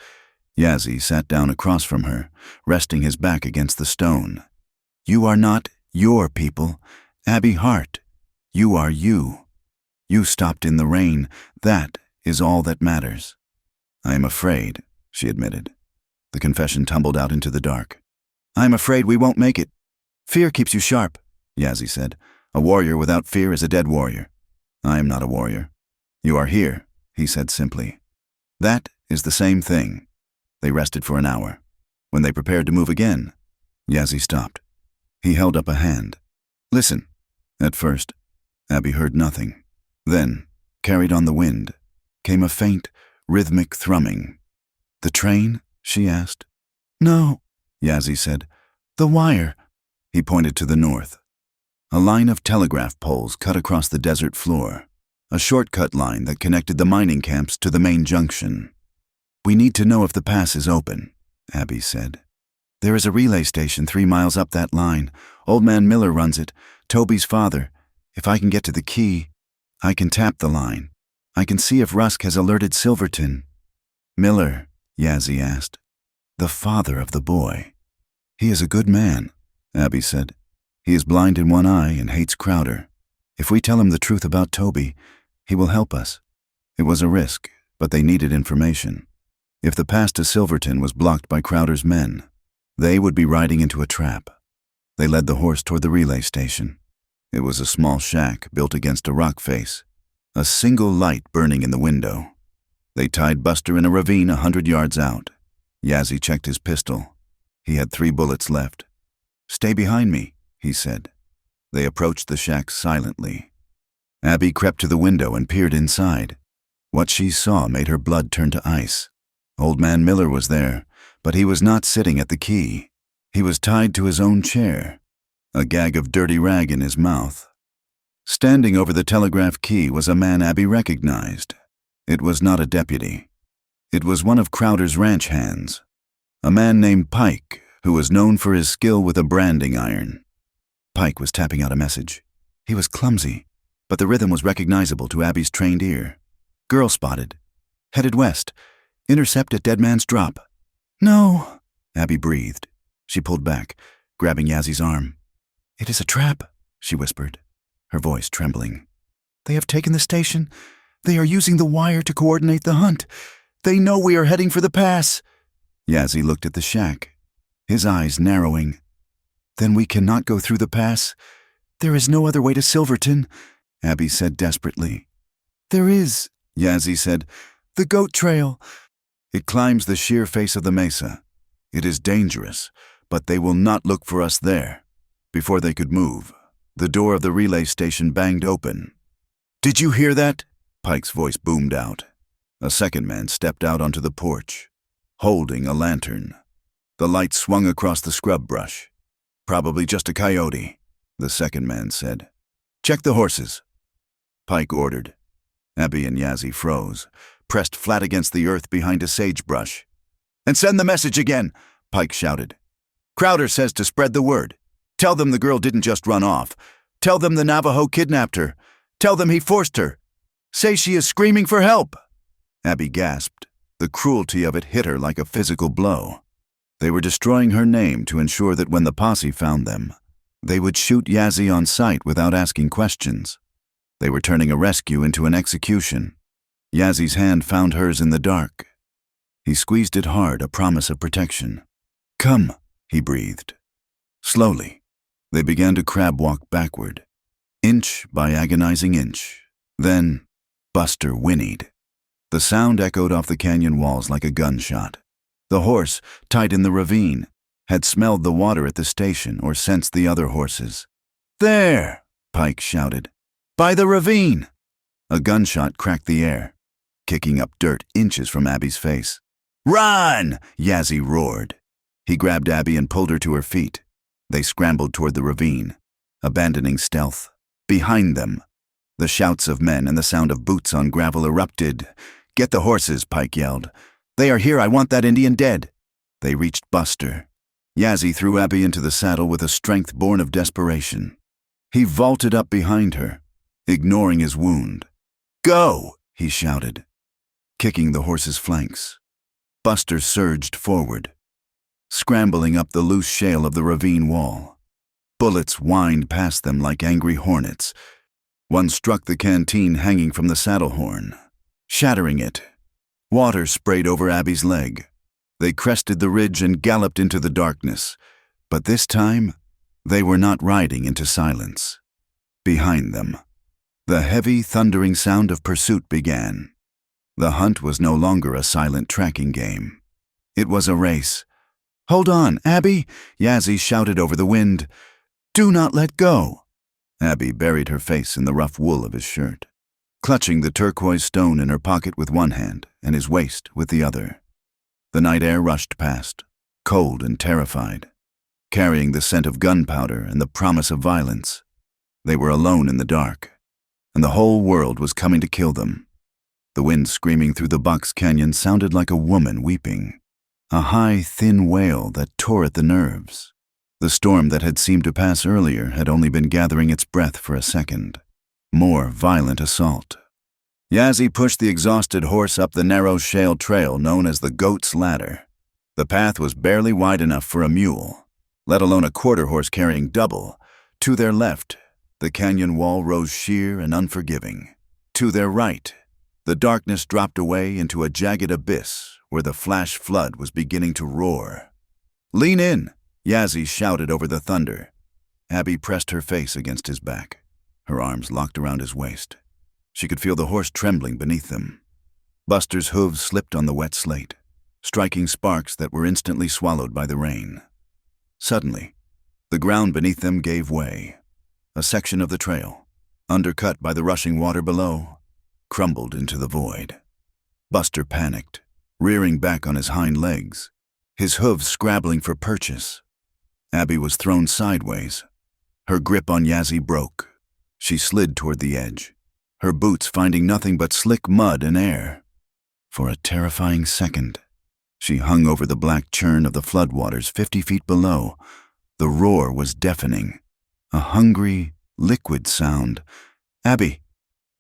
Yazzie sat down across from her, resting his back against the stone. "You are not your people, Abby Hart. You are you. You stopped in the rain. That is all that matters." "I am afraid," she admitted. The confession tumbled out into the dark. "I am afraid we won't make it. Fear keeps you sharp," Yazzie said. "A warrior without fear is a dead warrior." "I am not a warrior." "You are here," he said simply. "That is the same thing." They rested for an hour. When they prepared to move again, Yazzie stopped. He held up a hand. "Listen." At first, Abby heard nothing. Then, carried on the wind, came a faint, rhythmic thrumming. "The train?" she asked. "No," Yazzie said. "The wire." He pointed to the north. A line of telegraph poles cut across the desert floor, a shortcut line that connected the mining camps to the main junction. "We need to know if the pass is open," Abby said. "There is a relay station 3 miles up that line. Old Man Miller runs it, Toby's father. If I can get to the key, I can tap the line. I can see if Rusk has alerted Silverton." "Miller?" Yazzie asked. "The father of the boy." "He is a good man," Abby said. "He is blind in one eye and hates Crowder. If we tell him the truth about Toby, he will help us." It was a risk, but they needed information. If the pass to Silverton was blocked by Crowder's men, they would be riding into a trap. They led the horse toward the relay station. It was a small shack built against a rock face, a single light burning in the window. They tied Buster in a ravine 100 yards out. Yazzie checked his pistol. He had 3 bullets left. "Stay behind me," he said. They approached the shack silently. Abby crept to the window and peered inside. What she saw made her blood turn to ice. Old Man Miller was there, but he was not sitting at the key. He was tied to his own chair, a gag of dirty rag in his mouth. Standing over the telegraph key was a man Abby recognized. It was not a deputy. It was one of Crowder's ranch hands, a man named Pike, who was known for his skill with a branding iron. Pike was tapping out a message. He was clumsy, but the rhythm was recognizable to Abby's trained ear. Girl spotted. Headed west. Intercept at Dead Man's Drop. No, Abby breathed. She pulled back, grabbing Yazzy's arm. It is a trap, she whispered, her voice trembling. They have taken the station. They are using the wire to coordinate the hunt. They know we are heading for the pass. Yazzie looked at the shack, his eyes narrowing. Then we cannot go through the pass. There is no other way to Silverton, Abby said desperately. There is, Yazzie said. The goat trail. It climbs the sheer face of the mesa. It is dangerous, but they will not look for us there. Before they could move, the door of the relay station banged open. Did you hear that? Pike's voice boomed out. A second man stepped out onto the porch, holding a lantern. The light swung across the scrub brush. Probably just a coyote, the second man said. Check the horses, Pike ordered. Abby and Yazzie froze, pressed flat against the earth behind a sagebrush. And send the message again, Pike shouted. Crowder says to spread the word. Tell them the girl didn't just run off. Tell them the Navajo kidnapped her. Tell them he forced her. Say she is screaming for help. Abby gasped. The cruelty of it hit her like a physical blow. They were destroying her name to ensure that when the posse found them, they would shoot Yazzie on sight without asking questions. They were turning a rescue into an execution. Yazzie's hand found hers in the dark. He squeezed it hard, a promise of protection. Come, he breathed. Slowly, they began to crab walk backward, inch by agonizing inch. Then, Buster whinnied. The sound echoed off the canyon walls like a gunshot. The horse, tied in the ravine, had smelled the water at the station or sensed the other horses. There, Pike shouted. By the ravine! A gunshot cracked the air, kicking up dirt inches from Abby's face. Run! Yazzie roared. He grabbed Abby and pulled her to her feet. They scrambled toward the ravine, abandoning stealth. Behind them, the shouts of men and the sound of boots on gravel erupted. Get the horses, Pike yelled. They are here, I want that Indian dead. They reached Buster. Yazzie threw Abby into the saddle with a strength born of desperation. He vaulted up behind her, ignoring his wound. Go, he shouted, kicking the horse's flanks. Buster surged forward, scrambling up the loose shale of the ravine wall. Bullets whined past them like angry hornets. One struck the canteen hanging from the saddle horn, shattering it. Water sprayed over Abby's leg. They crested the ridge and galloped into the darkness. But this time, they were not riding into silence. Behind them, the heavy, thundering sound of pursuit began. The hunt was no longer a silent tracking game. It was a race. Hold on, Abby, Yazzie shouted over the wind. Do not let go. Abby buried her face in the rough wool of his shirt, clutching the turquoise stone in her pocket with one hand and his waist with the other. The night air rushed past, cold and terrified, carrying the scent of gunpowder and the promise of violence. They were alone in the dark, and the whole world was coming to kill them. The wind screaming through the Bucks Canyon sounded like a woman weeping, a high, thin wail that tore at the nerves. The storm that had seemed to pass earlier had only been gathering its breath for a second. More violent assault. Yazzie pushed the exhausted horse up the narrow shale trail known as the Goat's Ladder. The path was barely wide enough for a mule, let alone a quarter horse carrying double. To their left, the canyon wall rose sheer and unforgiving. To their right, the darkness dropped away into a jagged abyss where the flash flood was beginning to roar. Lean in, Yazzie shouted over the thunder. Abby pressed her face against his back, her arms locked around his waist. She could feel the horse trembling beneath them. Buster's hooves slipped on the wet slate, striking sparks that were instantly swallowed by the rain. Suddenly, the ground beneath them gave way. A section of the trail, undercut by the rushing water below, crumbled into the void. Buster panicked, rearing back on his hind legs, his hooves scrabbling for purchase. Abby was thrown sideways. Her grip on Yazzie broke. She slid toward the edge, her boots finding nothing but slick mud and air. For a terrifying second, she hung over the black churn of the floodwaters 50 feet below. The roar was deafening, a hungry, liquid sound. "Abby!"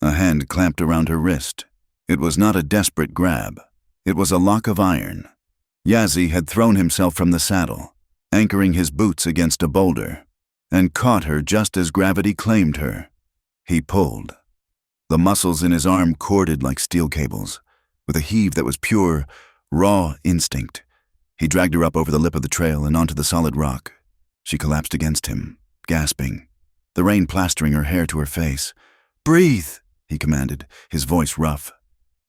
A hand clamped around her wrist. It was not a desperate grab. It was a lock of iron. Yazzie had thrown himself from the saddle, anchoring his boots against a boulder, and caught her just as gravity claimed her. He pulled. The muscles in his arm corded like steel cables. With a heave that was pure, raw instinct, he dragged her up over the lip of the trail and onto the solid rock. She collapsed against him, gasping, the rain plastering her hair to her face. "Breathe," he commanded, his voice rough.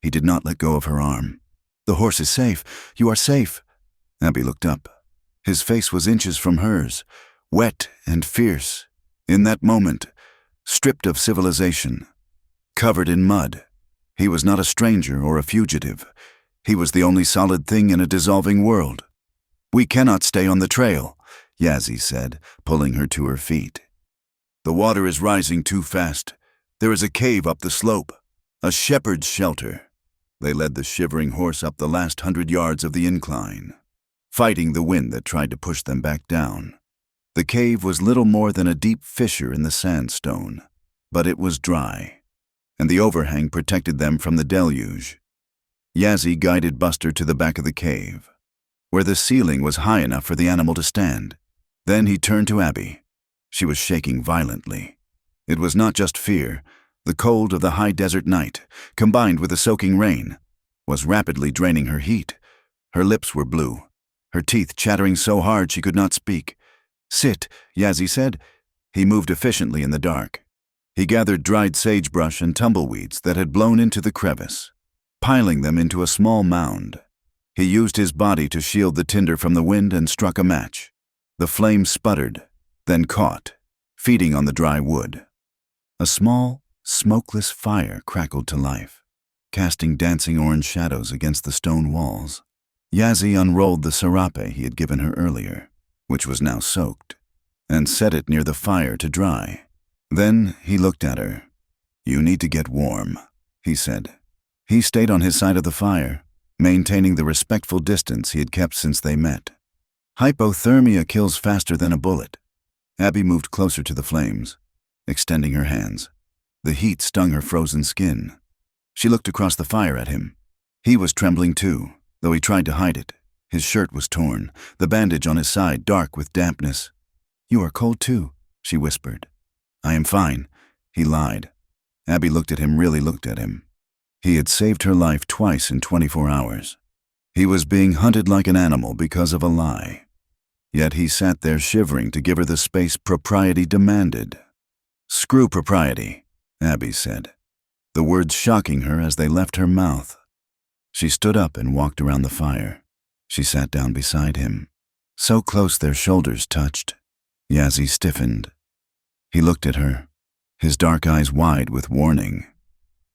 He did not let go of her arm. "The horse is safe. You are safe." Abby looked up. His face was inches from hers, wet and fierce. In that moment, stripped of civilization, covered in mud. He was not a stranger or a fugitive. He was the only solid thing in a dissolving world. "We cannot stay on the trail," Yazzie said, pulling her to her feet. "The water is rising too fast. There is a cave up the slope, a shepherd's shelter." They led the shivering horse up the last 100 yards of the incline, fighting the wind that tried to push them back down. The cave was little more than a deep fissure in the sandstone, but it was dry, and the overhang protected them from the deluge. Yazzie guided Buster to the back of the cave, where the ceiling was high enough for the animal to stand. Then he turned to Abby. She was shaking violently. It was not just fear. The cold of the high desert night, combined with the soaking rain, was rapidly draining her heat. Her lips were blue, her teeth chattering so hard she could not speak. "Sit," Yazzie said. He moved efficiently in the dark. He gathered dried sagebrush and tumbleweeds that had blown into the crevice, piling them into a small mound. He used his body to shield the tinder from the wind and struck a match. The flame sputtered, then caught, feeding on the dry wood. A small, smokeless fire crackled to life, casting dancing orange shadows against the stone walls. Yazzie unrolled the serape he had given her earlier, which was now soaked, and set it near the fire to dry. Then he looked at her. "You need to get warm," he said. He stayed on his side of the fire, maintaining the respectful distance he had kept since they met. "Hypothermia kills faster than a bullet." Abby moved closer to the flames, extending her hands. The heat stung her frozen skin. She looked across the fire at him. He was trembling too, though he tried to hide it. His shirt was torn, the bandage on his side dark with dampness. "You are cold too," she whispered. "I am fine," he lied. Abby really looked at him. He had saved her life twice in 24 hours. He was being hunted like an animal because of a lie. Yet he sat there shivering to give her the space propriety demanded. "Screw propriety," Abby said, the words shocking her as they left her mouth. She stood up and walked around the fire. She sat down beside him. So close their shoulders touched. Yazzie stiffened. He looked at her, his dark eyes wide with warning.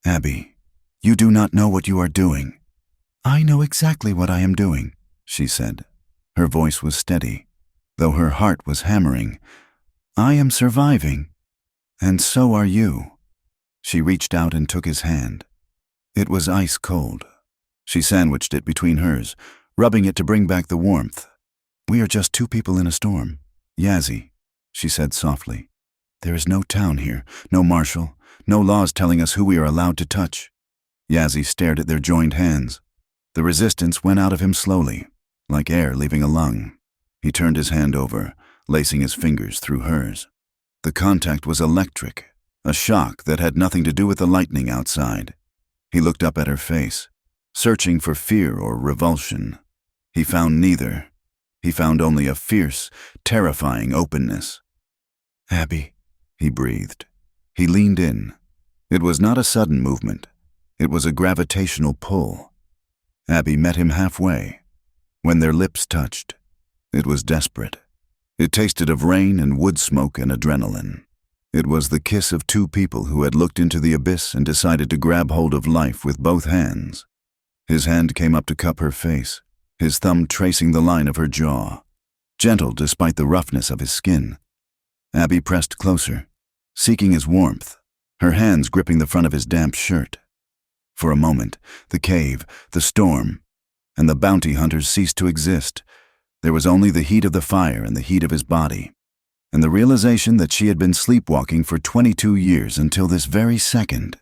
"Abby, you do not know what you are doing." "I know exactly what I am doing," she said. Her voice was steady, though her heart was hammering. "I am surviving, and so are you." She reached out and took his hand. It was ice cold. She sandwiched it between hers, rubbing it to bring back the warmth. "We are just two people in a storm. Yazzie," she said softly. "There is no town here, no marshal, no laws telling us who we are allowed to touch." Yazzie stared at their joined hands. The resistance went out of him slowly, like air leaving a lung. He turned his hand over, lacing his fingers through hers. The contact was electric, a shock that had nothing to do with the lightning outside. He looked up at her face, searching for fear or revulsion. He found neither. He found only a fierce, terrifying openness. "Abby," he breathed. He leaned in. It was not a sudden movement. It was a gravitational pull. Abby met him halfway. When their lips touched, it was desperate. It tasted of rain and wood smoke and adrenaline. It was the kiss of two people who had looked into the abyss and decided to grab hold of life with both hands. His hand came up to cup her face, his thumb tracing the line of her jaw, gentle despite the roughness of his skin. Abby pressed closer, seeking his warmth, her hands gripping the front of his damp shirt. For a moment, the cave, the storm, and the bounty hunters ceased to exist. There was only the heat of the fire and the heat of his body. and the realization that she had been sleepwalking for 22 years until this very second.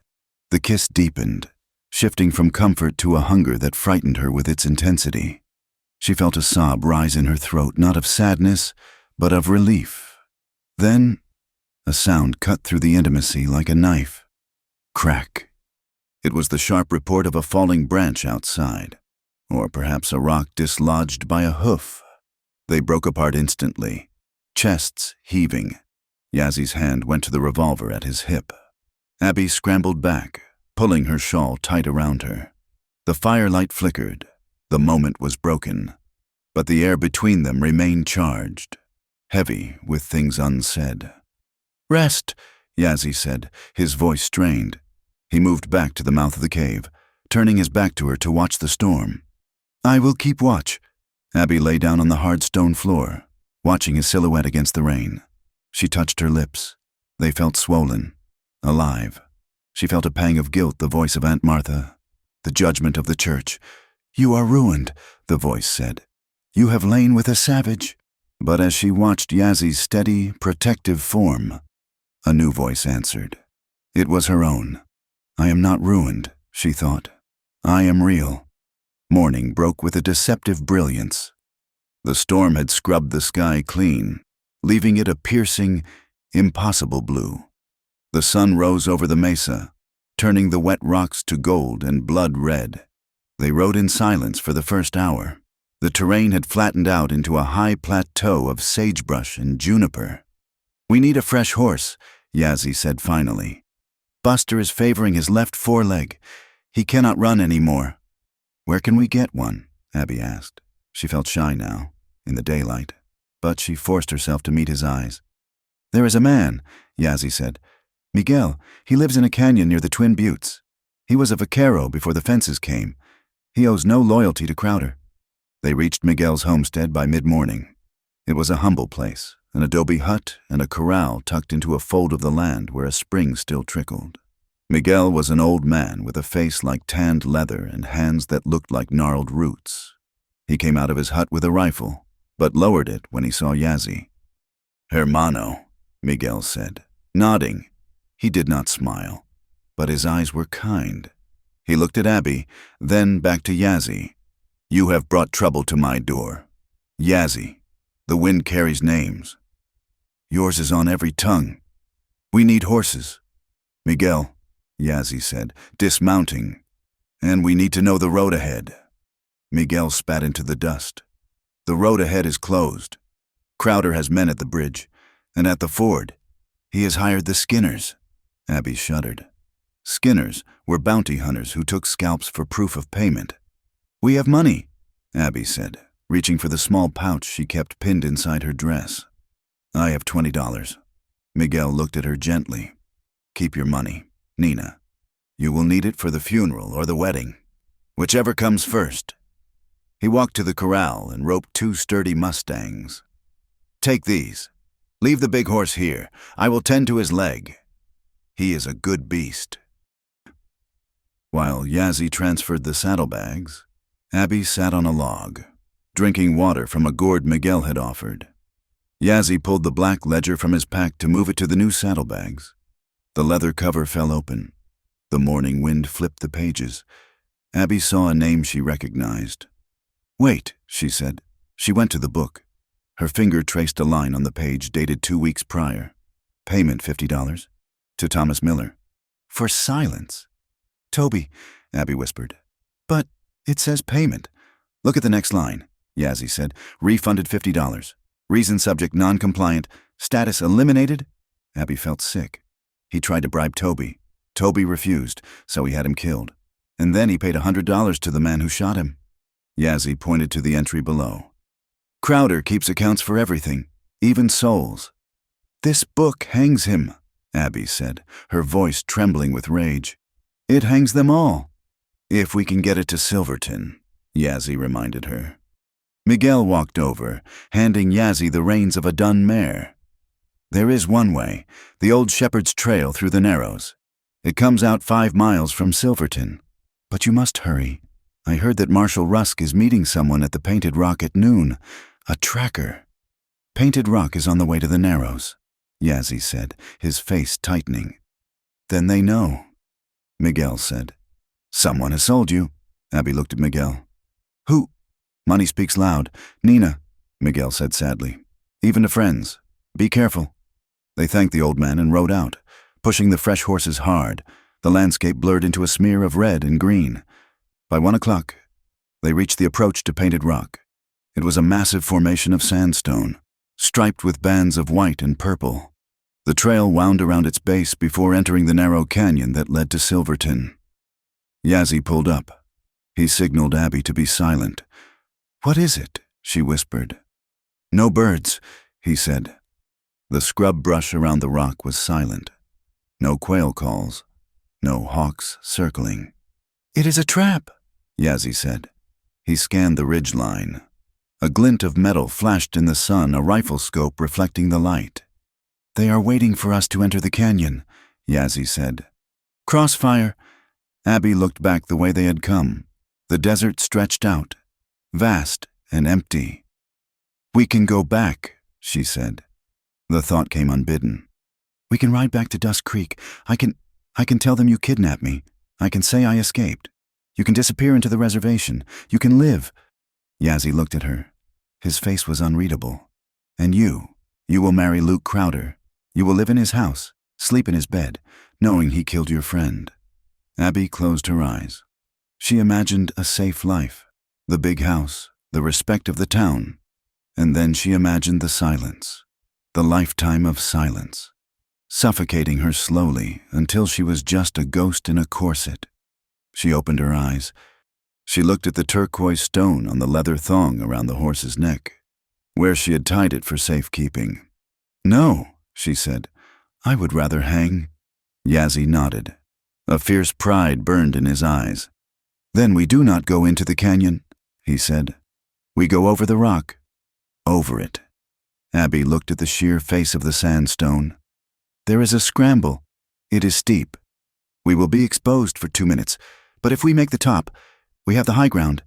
The kiss deepened, shifting from comfort to a hunger that frightened her with its intensity. She felt a sob rise in her throat, not of sadness, but of relief. Then, a sound cut through the intimacy like a knife. Crack. It was the sharp report of a falling branch outside, or perhaps a rock dislodged by a hoof. They broke apart instantly, chests heaving. Yazzy's hand went to the revolver at his hip. Abby scrambled back, pulling her shawl tight around her. The firelight flickered. The moment was broken, but the air between them remained charged, heavy with things unsaid. "Rest," Yazzie said, his voice strained. He moved back to the mouth of the cave, turning his back to her to watch the storm. "I will keep watch." Abby lay down on the hard stone floor, watching his silhouette against the rain. She touched her lips. They felt swollen, alive. She felt a pang of guilt, the voice of Aunt Martha, the judgment of the church. "You are ruined," the voice said. "You have lain with a savage." But as she watched Yazzie's steady, protective form, a new voice answered. It was her own. "I am not ruined," she thought. "I am real." Morning broke with a deceptive brilliance. The storm had scrubbed the sky clean, leaving it a piercing, impossible blue. The sun rose over the mesa, turning the wet rocks to gold and blood red. They rode in silence for the first hour. The terrain had flattened out into a high plateau of sagebrush and juniper. "We need a fresh horse," Yazzie said finally. "Buster is favoring his left foreleg. He cannot run anymore." "Where can we get one?" Abby asked. She felt shy now, in the daylight, but she forced herself to meet his eyes. "There is a man," Yazzie said. "Miguel. He lives in a canyon near the Twin Buttes. He was a vaquero before the fences came. He owes no loyalty to Crowder." They reached Miguel's homestead by mid-morning. It was a humble place, an adobe hut and a corral tucked into a fold of the land where a spring still trickled. Miguel was an old man with a face like tanned leather and hands that looked like gnarled roots. He came out of his hut with a rifle, but lowered it when he saw Yazzie. "Hermano," Miguel said, nodding. He did not smile, but his eyes were kind. He looked at Abby, then back to Yazzie. "You have brought trouble to my door. Yazzie, the wind carries names. Yours is on every tongue. We need horses." "Miguel," Yazzie said, dismounting, "and we need to know the road ahead." Miguel spat into the dust. "The road ahead is closed. Crowder has men at the bridge, and at the ford. He has hired the Skinners." Abby shuddered. Skinners were bounty hunters who took scalps for proof of payment. "We have money," Abby said, reaching for the small pouch she kept pinned inside her dress. "I have $20. Miguel looked at her gently. "Keep your money, Nina. You will need it for the funeral or the wedding, whichever comes first." He walked to the corral and roped 2 sturdy mustangs. "Take these. Leave the big horse here. I will tend to his leg. He is a good beast." While Yazzie transferred the saddlebags, Abby sat on a log, drinking water from a gourd Miguel had offered. Yazzie pulled the black ledger from his pack to move it to the new saddlebags. The leather cover fell open. The morning wind flipped the pages. Abby saw a name she recognized. "Wait," she said. She went to the book. Her finger traced a line on the page dated 2 weeks prior. "Payment $50. To Thomas Miller." "For silence." "Toby," Abby whispered. "But it says payment." "Look at the next line," Yazzie said. "Refunded $50. Reason subject non-compliant. Status eliminated." Abby felt sick. He tried to bribe Toby. Toby refused, so he had him killed. And then he paid $100 to the man who shot him. Yazzie pointed to the entry below. "Crowder keeps accounts for everything, even souls." "This book hangs him," Abby said, her voice trembling with rage. "It hangs them all." "If we can get it to Silverton," Yazzie reminded her. Miguel walked over, handing Yazzie the reins of a dun mare. "There is one way, the old shepherd's trail through the Narrows. It comes out 5 miles from Silverton. But you must hurry. I heard that Marshal Rusk is meeting someone at the Painted Rock at noon. A tracker." Painted Rock is on the way to the Narrows, Yazzie said, his face tightening. Then they know, Miguel said. Someone has sold you. Abby looked at Miguel. Who? Money speaks loud. Nina, Miguel said sadly. Even to friends. Be careful. They thanked the old man and rode out, pushing the fresh horses hard. The landscape blurred into a smear of red and green. By 1 o'clock, they reached the approach to Painted Rock. It was a massive formation of sandstone, striped with bands of white and purple. The trail wound around its base before entering the narrow canyon that led to Silverton. Yazzie pulled up. He signaled Abby to be silent. What is it? She whispered. No birds, he said. The scrub brush around the rock was silent. No quail calls. No hawks circling. It is a trap, Yazzie said. He scanned the ridge line. A glint of metal flashed in the sun, a rifle scope reflecting the light. They are waiting for us to enter the canyon, Yazzie said. Crossfire. Abby looked back the way they had come. The desert stretched out, vast and empty. We can go back, she said. The thought came unbidden. We can ride back to Dust Creek. I can tell them you kidnapped me. I can say I escaped. You can disappear into the reservation. You can live. Yazzie looked at her. His face was unreadable. And you will marry Luke Crowder. You will live in his house, sleep in his bed, knowing he killed your friend. Abby closed her eyes. She imagined a safe life, the big house, the respect of the town. And then she imagined the silence, the lifetime of silence, suffocating her slowly until she was just a ghost in a corset. She opened her eyes. She looked at the turquoise stone on the leather thong around the horse's neck, where she had tied it for safekeeping. No, she said. I would rather hang. Yazzie nodded. A fierce pride burned in his eyes. Then we do not go into the canyon, he said. We go over the rock. Over it. Abby looked at the sheer face of the sandstone. There is a scramble. It is steep. We will be exposed for 2 minutes, but if we make the top, we have the high ground.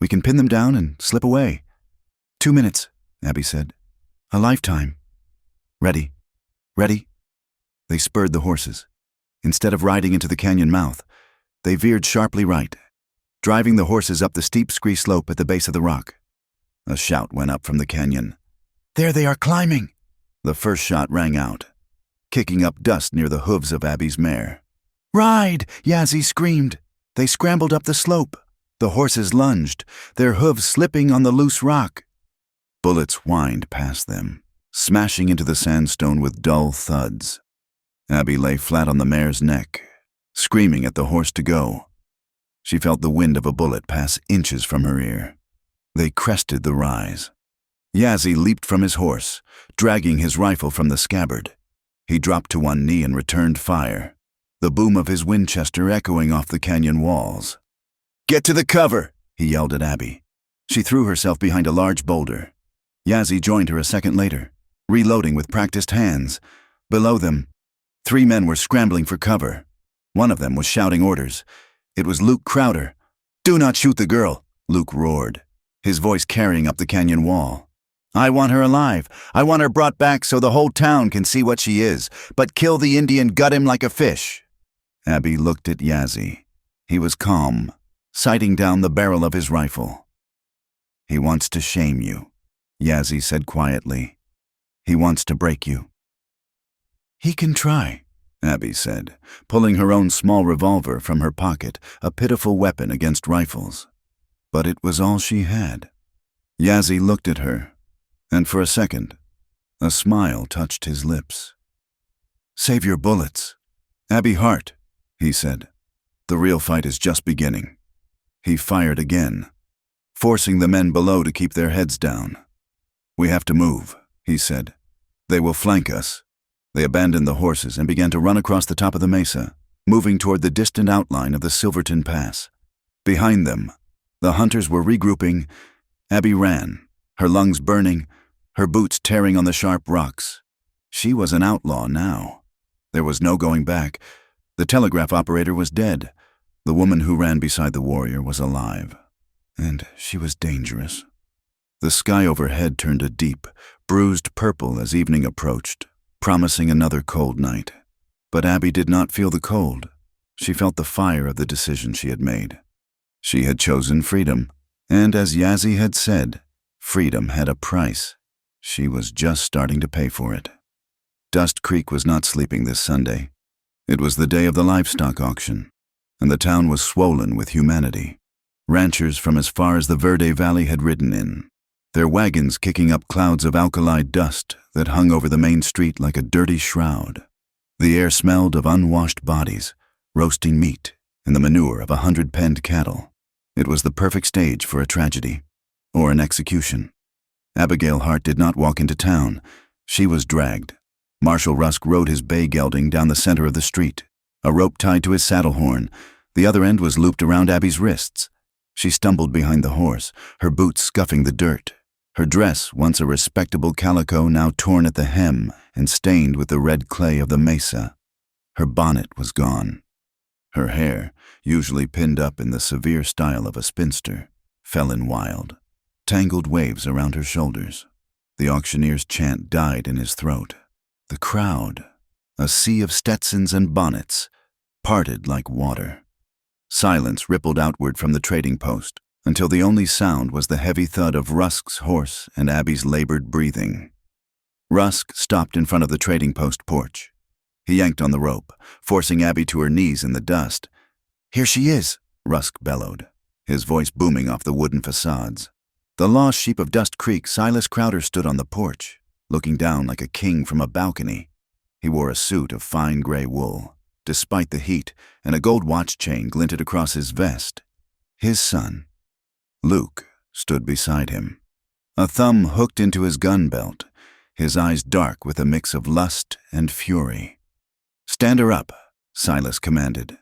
We can pin them down and slip away. 2 minutes, Abby said. A lifetime. Ready? Ready? They spurred the horses. Instead of riding into the canyon mouth, they veered sharply right, driving the horses up the steep scree slope at the base of the rock. A shout went up from the canyon. There they are climbing! The first shot rang out, kicking up dust near the hooves of Abby's mare. Ride! Yazzie screamed. They scrambled up the slope. The horses lunged, their hooves slipping on the loose rock. Bullets whined past them, smashing into the sandstone with dull thuds. Abby lay flat on the mare's neck, screaming at the horse to go. She felt the wind of a bullet pass inches from her ear. They crested the rise. Yazzie leaped from his horse, dragging his rifle from the scabbard. He dropped to one knee and returned fire, the boom of his Winchester echoing off the canyon walls. Get to the cover, he yelled at Abby. She threw herself behind a large boulder. Yazzie joined her a second later, reloading with practiced hands. Below them, 3 men were scrambling for cover. One of them was shouting orders. It was Luke Crowder. Do not shoot the girl, Luke roared, his voice carrying up the canyon wall. I want her alive. I want her brought back so the whole town can see what she is. But kill the Indian, gut him like a fish. Abby looked at Yazzie. He was calm, sighting down the barrel of his rifle. He wants to shame you, Yazzie said quietly. He wants to break you. He can try, Abby said, pulling her own small revolver from her pocket, a pitiful weapon against rifles. But it was all she had. Yazzie looked at her, and for a second, a smile touched his lips. Save your bullets. Abby Hart, he said. The real fight is just beginning. He fired again, forcing the men below to keep their heads down. We have to move, he said. They will flank us. They abandoned the horses and began to run across the top of the mesa, moving toward the distant outline of the Silverton Pass. Behind them, the hunters were regrouping. Abby ran, her lungs burning, her boots tearing on the sharp rocks. She was an outlaw now. There was no going back. The telegraph operator was dead. The woman who ran beside the warrior was alive. And she was dangerous. The sky overhead turned a deep, bruised purple as evening approached, promising another cold night. But Abby did not feel the cold. She felt the fire of the decision she had made. She had chosen freedom, and as Yazzie had said, freedom had a price. She was just starting to pay for it. Dust Creek was not sleeping this Sunday. It was the day of the livestock auction, and the town was swollen with humanity. Ranchers from as far as the Verde Valley had ridden in, their wagons kicking up clouds of alkali dust that hung over the main street like a dirty shroud. The air smelled of unwashed bodies, roasting meat, and the manure of 100 penned cattle. It was the perfect stage for a tragedy, or an execution. Abigail Hart did not walk into town. She was dragged. Marshall Rusk rode his bay gelding down the center of the street, a rope tied to his saddle horn. The other end was looped around Abby's wrists. She stumbled behind the horse, her boots scuffing the dirt. Her dress, once a respectable calico, now torn at the hem and stained with the red clay of the mesa. Her bonnet was gone. Her hair, usually pinned up in the severe style of a spinster, fell in wild, tangled waves around her shoulders. The auctioneer's chant died in his throat. The crowd, a sea of Stetsons and bonnets, parted like water. Silence rippled outward from the trading post until the only sound was the heavy thud of Rusk's horse and Abby's labored breathing. Rusk stopped in front of the trading post porch. He yanked on the rope, forcing Abby to her knees in the dust. "Here she is," Rusk bellowed, his voice booming off the wooden facades. The lost sheep of Dust Creek, Silas Crowder, stood on the porch, looking down like a king from a balcony. He wore a suit of fine gray wool, despite the heat, and a gold watch chain glinted across his vest. His son, Luke, stood beside him, a thumb hooked into his gun belt, his eyes dark with a mix of lust and fury. "Stand her up," Silas commanded.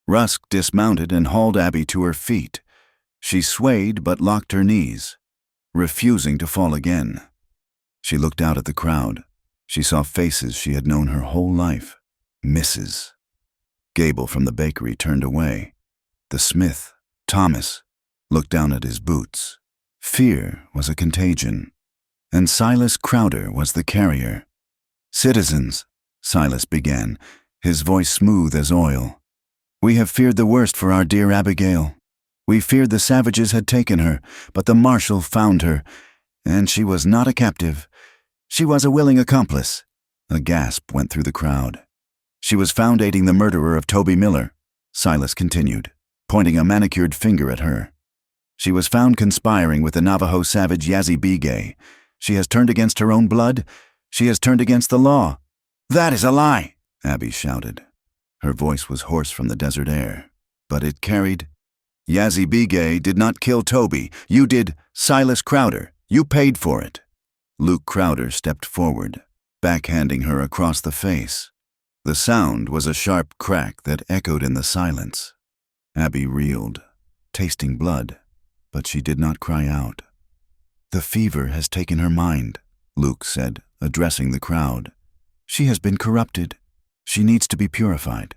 Rusk dismounted and hauled Abby to her feet. She swayed but locked her knees, refusing to fall again. She looked out at the crowd. She saw faces she had known her whole life. Misses. Gable from the bakery turned away. The smith, Thomas, looked down at his boots. Fear was a contagion, and Silas Crowder was the carrier. "Citizens," Silas began, his voice smooth as oil, "we have feared the worst for our dear Abigail. We feared the savages had taken her, but the marshal found her, and she was not a captive. She was a willing accomplice." A gasp went through the crowd. "She was found aiding the murderer of Toby Miller," Silas continued, pointing a manicured finger at her. "She was found conspiring with the Navajo savage Yazzie Begay. She has turned against her own blood. She has turned against the law." "That is a lie," Abby shouted. Her voice was hoarse from the desert air, but it carried. "Yazzie Begay did not kill Toby. You did, Silas Crowder. You paid for it." Luke Crowder stepped forward, backhanding her across the face. The sound was a sharp crack that echoed in the silence. Abby reeled, tasting blood, but she did not cry out. "The fever has taken her mind," Luke said, addressing the crowd. "She has been corrupted. She needs to be purified."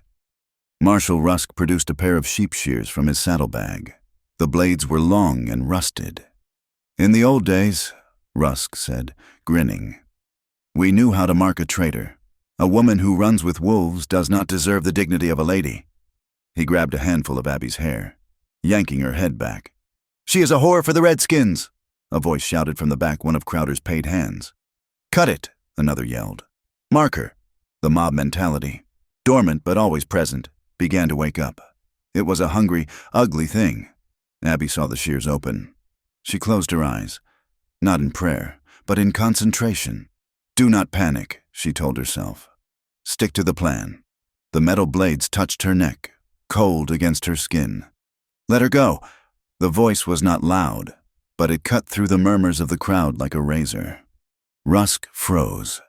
Marshall Rusk produced a pair of sheep shears from his saddlebag. The blades were long and rusted. "In the old days," Rusk said, grinning, "we knew how to mark a traitor. A woman who runs with wolves does not deserve the dignity of a lady." He grabbed a handful of Abby's hair, yanking her head back. "She is a whore for the Redskins," a voice shouted from the back one of Crowder's paid hands. "Cut it," another yelled. "Mark her." The mob mentality, dormant but always present, began to wake up. It was a hungry, ugly thing. Abby saw the shears open. She closed her eyes, not in prayer, but in concentration. "Do not panic," she told herself. "Stick to the plan." The metal blades touched her neck, cold against her skin. "Let her go." The voice was not loud, but it cut through the murmurs of the crowd like a razor. Rusk froze.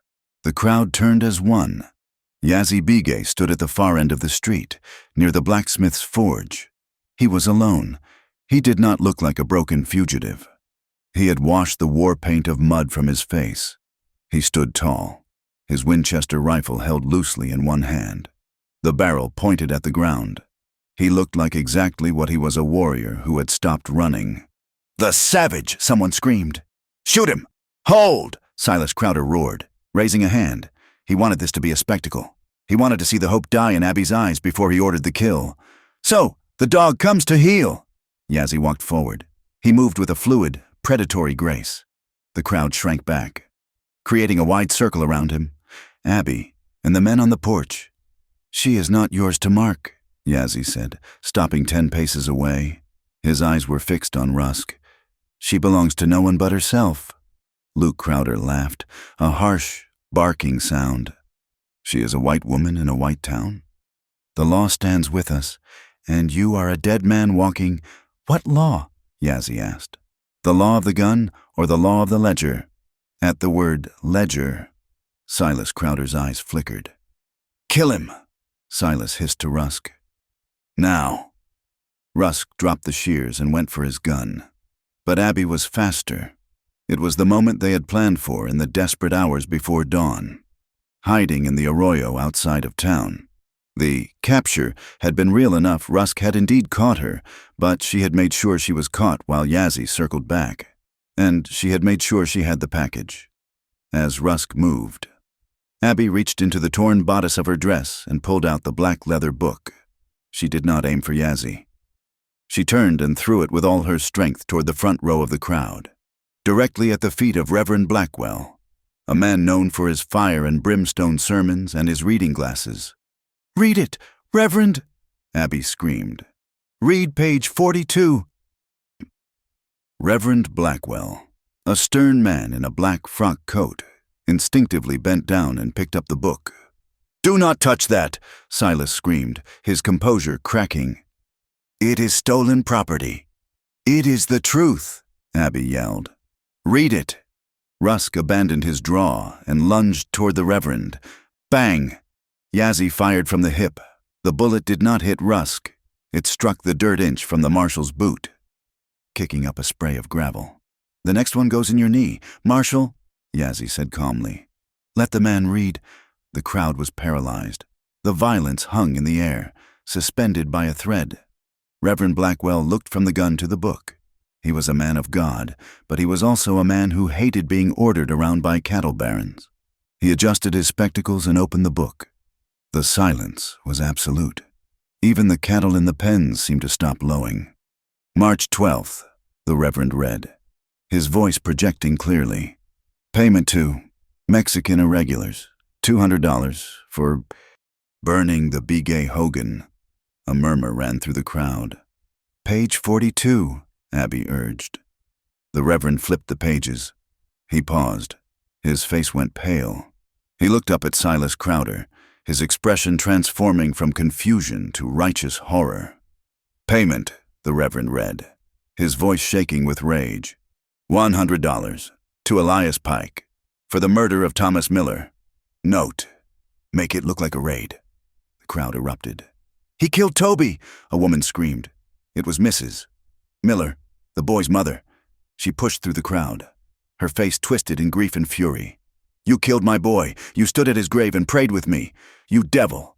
The crowd turned as one. Yazzie Begay stood at the far end of the street, near the blacksmith's forge. He was alone. He did not look like a broken fugitive. He had washed the war paint of mud from his face. He stood tall, his Winchester rifle held loosely in one hand, the barrel pointed at the ground. He looked like exactly what he was, a warrior who had stopped running. "The savage!" someone screamed. Shoot him! Hold! Silas Crowder roared, raising a hand. He wanted this to be a spectacle. He wanted to see the hope die in Abby's eyes before he ordered the kill. So, the dog comes to heel! Yazzie walked forward. He moved with a fluid, predatory grace. The crowd shrank back, creating a wide circle around him. Abby, and the men on the porch. She is not yours to mark, Yazzie said, stopping 10 paces away. His eyes were fixed on Rusk. She belongs to no one but herself. Luke Crowder laughed, a harsh, barking sound. She is a white woman in a white town. The law stands with us, and you are a dead man walking— What law? Yazzie asked. The law of the gun or the law of the ledger? At the word ledger, Silas Crowder's eyes flickered. Kill him, Silas hissed to Rusk. Now. Rusk dropped the shears and went for his gun. But Abby was faster. It was the moment they had planned for in the desperate hours before dawn. Hiding in the arroyo outside of town. The capture had been real enough. Rusk had indeed caught her, but she had made sure she was caught while Yazzie circled back. And she had made sure she had the package. As Rusk moved, Abby reached into the torn bodice of her dress and pulled out the black leather book. She did not aim for Yazzie. She turned and threw it with all her strength toward the front row of the crowd, directly at the feet of Reverend Blackwell, a man known for his fire and brimstone sermons and his reading glasses. Read it, Reverend, Abby screamed. Read page 42. Reverend Blackwell, a stern man in a black frock coat, instinctively bent down and picked up the book. Do not touch that, Silas screamed, his composure cracking. It is stolen property. It is the truth, Abby yelled. Read it. Rusk abandoned his draw and lunged toward the Reverend. Bang! Yazzie fired from the hip. The bullet did not hit Rusk. It struck the dirt inch from the marshal's boot, kicking up a spray of gravel. The next one goes in your knee. Marshal, Yazzie said calmly. Let the man read. The crowd was paralyzed. The violence hung in the air, suspended by a thread. Reverend Blackwell looked from the gun to the book. He was a man of God, but he was also a man who hated being ordered around by cattle barons. He adjusted his spectacles and opened the book. The silence was absolute. Even the cattle in the pens seemed to stop lowing. March 12th, the Reverend read, his voice projecting clearly. Payment to Mexican irregulars, $200 for burning the Bigay Hogan. A murmur ran through the crowd. Page 42, Abby urged. The Reverend flipped the pages. He paused. His face went pale. He looked up at Silas Crowder, his expression transforming from confusion to righteous horror. Payment, the Reverend read, his voice shaking with rage. $100 to Elias Pike for the murder of Thomas Miller. Note, make it look like a raid. The crowd erupted. He killed Toby, a woman screamed. It was Mrs. Miller, the boy's mother. She pushed through the crowd, her face twisted in grief and fury. You killed my boy. You stood at his grave and prayed with me. You devil.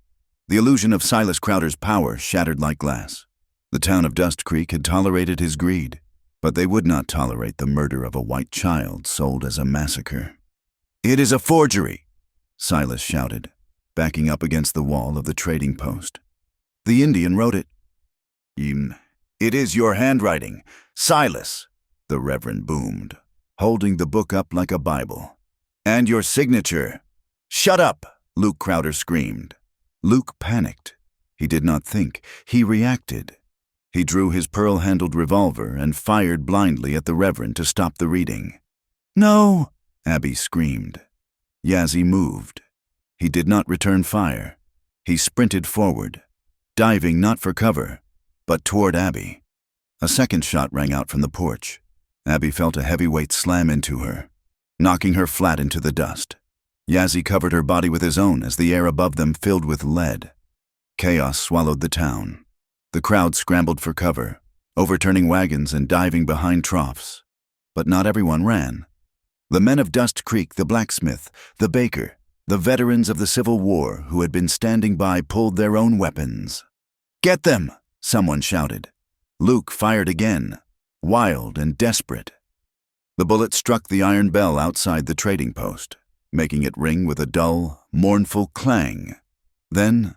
The illusion of Silas Crowder's power shattered like glass. The town of Dust Creek had tolerated his greed, but they would not tolerate the murder of a white child sold as a massacre. It is a forgery, Silas shouted, backing up against the wall of the trading post. The Indian wrote it. It is your handwriting, Silas, the Reverend boomed, holding the book up like a Bible. And your signature. Shut up, Luke Crowder screamed. Luke panicked. He did not think. He reacted. He drew his pearl-handled revolver and fired blindly at the Reverend to stop the reading. No, Abby screamed. Yazzie moved. He did not return fire. He sprinted forward, diving not for cover, but toward Abby. A second shot rang out from the porch. Abby felt a heavy weight slam into her, knocking her flat into the dust. Yazzie covered her body with his own as the air above them filled with lead. Chaos swallowed the town. The crowd scrambled for cover, overturning wagons and diving behind troughs. But not everyone ran. The men of Dust Creek, the blacksmith, the baker, the veterans of the Civil War who had been standing by pulled their own weapons. Get them, someone shouted. Luke fired again, wild and desperate. The bullet struck the iron bell outside the trading post, making it ring with a dull, mournful clang. Then,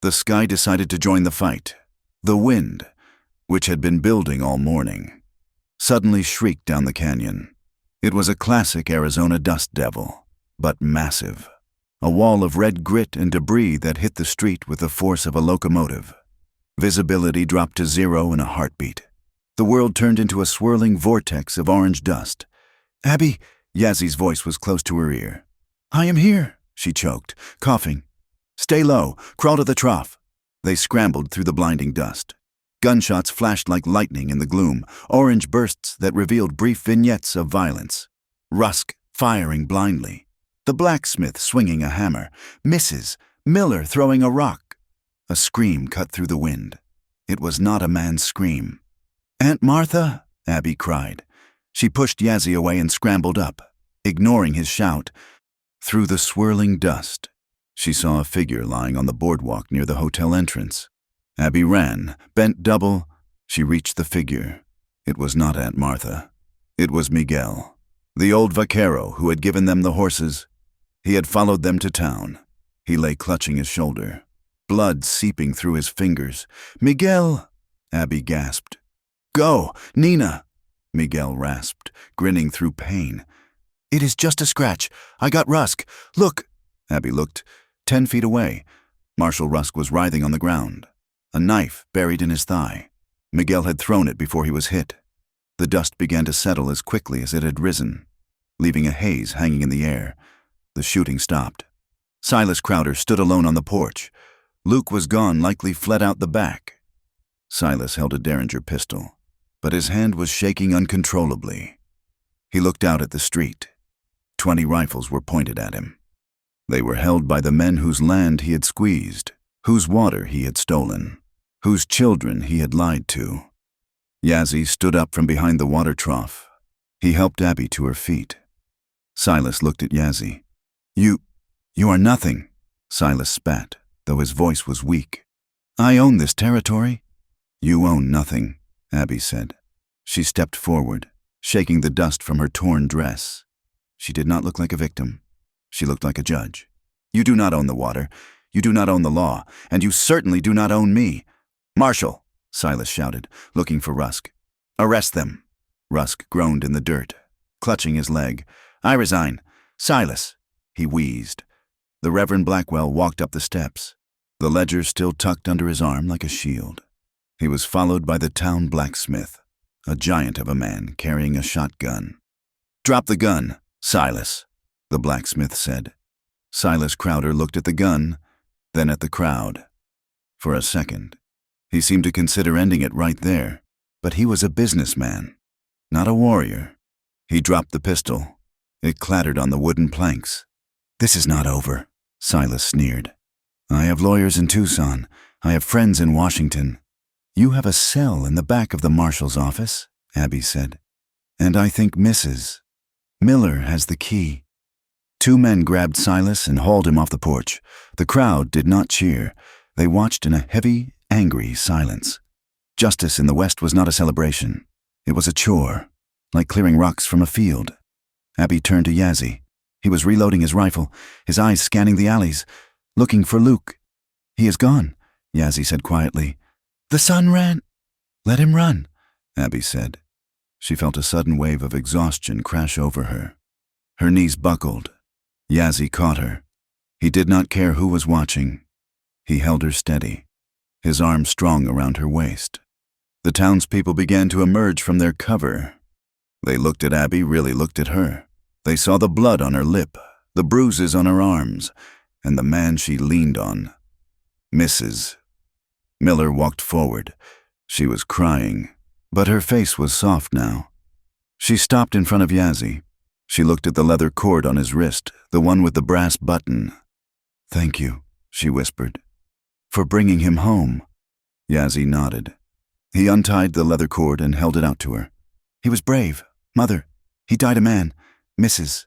the sky decided to join the fight. The wind, which had been building all morning, suddenly shrieked down the canyon. It was a classic Arizona dust devil, but massive. A wall of red grit and debris that hit the street with the force of a locomotive. Visibility dropped to zero in a heartbeat. The world turned into a swirling vortex of orange dust. "Abby," Yazzy's voice was close to her ear. "I am here," she choked, coughing. "Stay low, crawl to the trough." They scrambled through the blinding dust. Gunshots flashed like lightning in the gloom, orange bursts that revealed brief vignettes of violence. Rusk firing blindly. The blacksmith swinging a hammer. Misses. Miller throwing a rock. A scream cut through the wind. It was not a man's scream. "Aunt Martha," Abby cried. She pushed Yazzie away and scrambled up, ignoring his shout. Through the swirling dust, she saw a figure lying on the boardwalk near the hotel entrance. Abby ran, bent double. She reached the figure. It was not Aunt Martha. It was Miguel, the old vaquero who had given them the horses. He had followed them to town. He lay clutching his shoulder, blood seeping through his fingers. "Miguel!" Abby gasped. "Go, Nina!" Miguel rasped, grinning through pain. "It is just a scratch. I got Rusk. Look!" Abby looked. 10 feet away, Marshal Rusk was writhing on the ground, a knife buried in his thigh. Miguel had thrown it before he was hit. The dust began to settle as quickly as it had risen, leaving a haze hanging in the air. The shooting stopped. Silas Crowder stood alone on the porch. Luke was gone, likely fled out the back. Silas held a Derringer pistol, but his hand was shaking uncontrollably. He looked out at the street. 20 rifles were pointed at him. They were held by the men whose land he had squeezed, whose water he had stolen, whose children he had lied to. Yazzie stood up from behind the water trough. He helped Abby to her feet. Silas looked at Yazzie. You are nothing," Silas spat, though his voice was weak. "I own this territory." "You own nothing," Abby said. She stepped forward, shaking the dust from her torn dress. She did not look like a victim. She looked like a judge. "You do not own the water. You do not own the law. And you certainly do not own me." "Marshal!" Silas shouted, looking for Rusk. "Arrest them." Rusk groaned in the dirt, clutching his leg. "I resign. Silas!" He wheezed. The Reverend Blackwell walked up the steps, the ledger still tucked under his arm like a shield. He was followed by the town blacksmith, a giant of a man carrying a shotgun. "Drop the gun, Silas," the blacksmith said. Silas Crowder looked at the gun, then at the crowd. For a second, he seemed to consider ending it right there, but he was a businessman, not a warrior. He dropped the pistol. It clattered on the wooden planks. "This is not over," Silas sneered. "I have lawyers in Tucson. I have friends in Washington." "You have a cell in the back of the marshal's office," Abby said. "And I think Mrs. Miller has the key." 2 men grabbed Silas and hauled him off the porch. The crowd did not cheer. They watched in a heavy, angry silence. Justice in the West was not a celebration. It was a chore, like clearing rocks from a field. Abby turned to Yazzie. He was reloading his rifle, his eyes scanning the alleys, looking for Luke. "He is gone," Yazzie said quietly. "The son ran." "Let him run," Abby said. She felt a sudden wave of exhaustion crash over her. Her knees buckled. Yazzie caught her. He did not care who was watching. He held her steady, his arm strong around her waist. The townspeople began to emerge from their cover. They looked at Abby, really looked at her. They saw the blood on her lip, the bruises on her arms, and the man she leaned on. Mrs. Miller walked forward. She was crying, but her face was soft now. She stopped in front of Yazzie. She looked at the leather cord on his wrist, the one with the brass button. "Thank you," she whispered, "for bringing him home." Yazzie nodded. He untied the leather cord and held it out to her. "He was brave, Mother. He died a man. Mrs."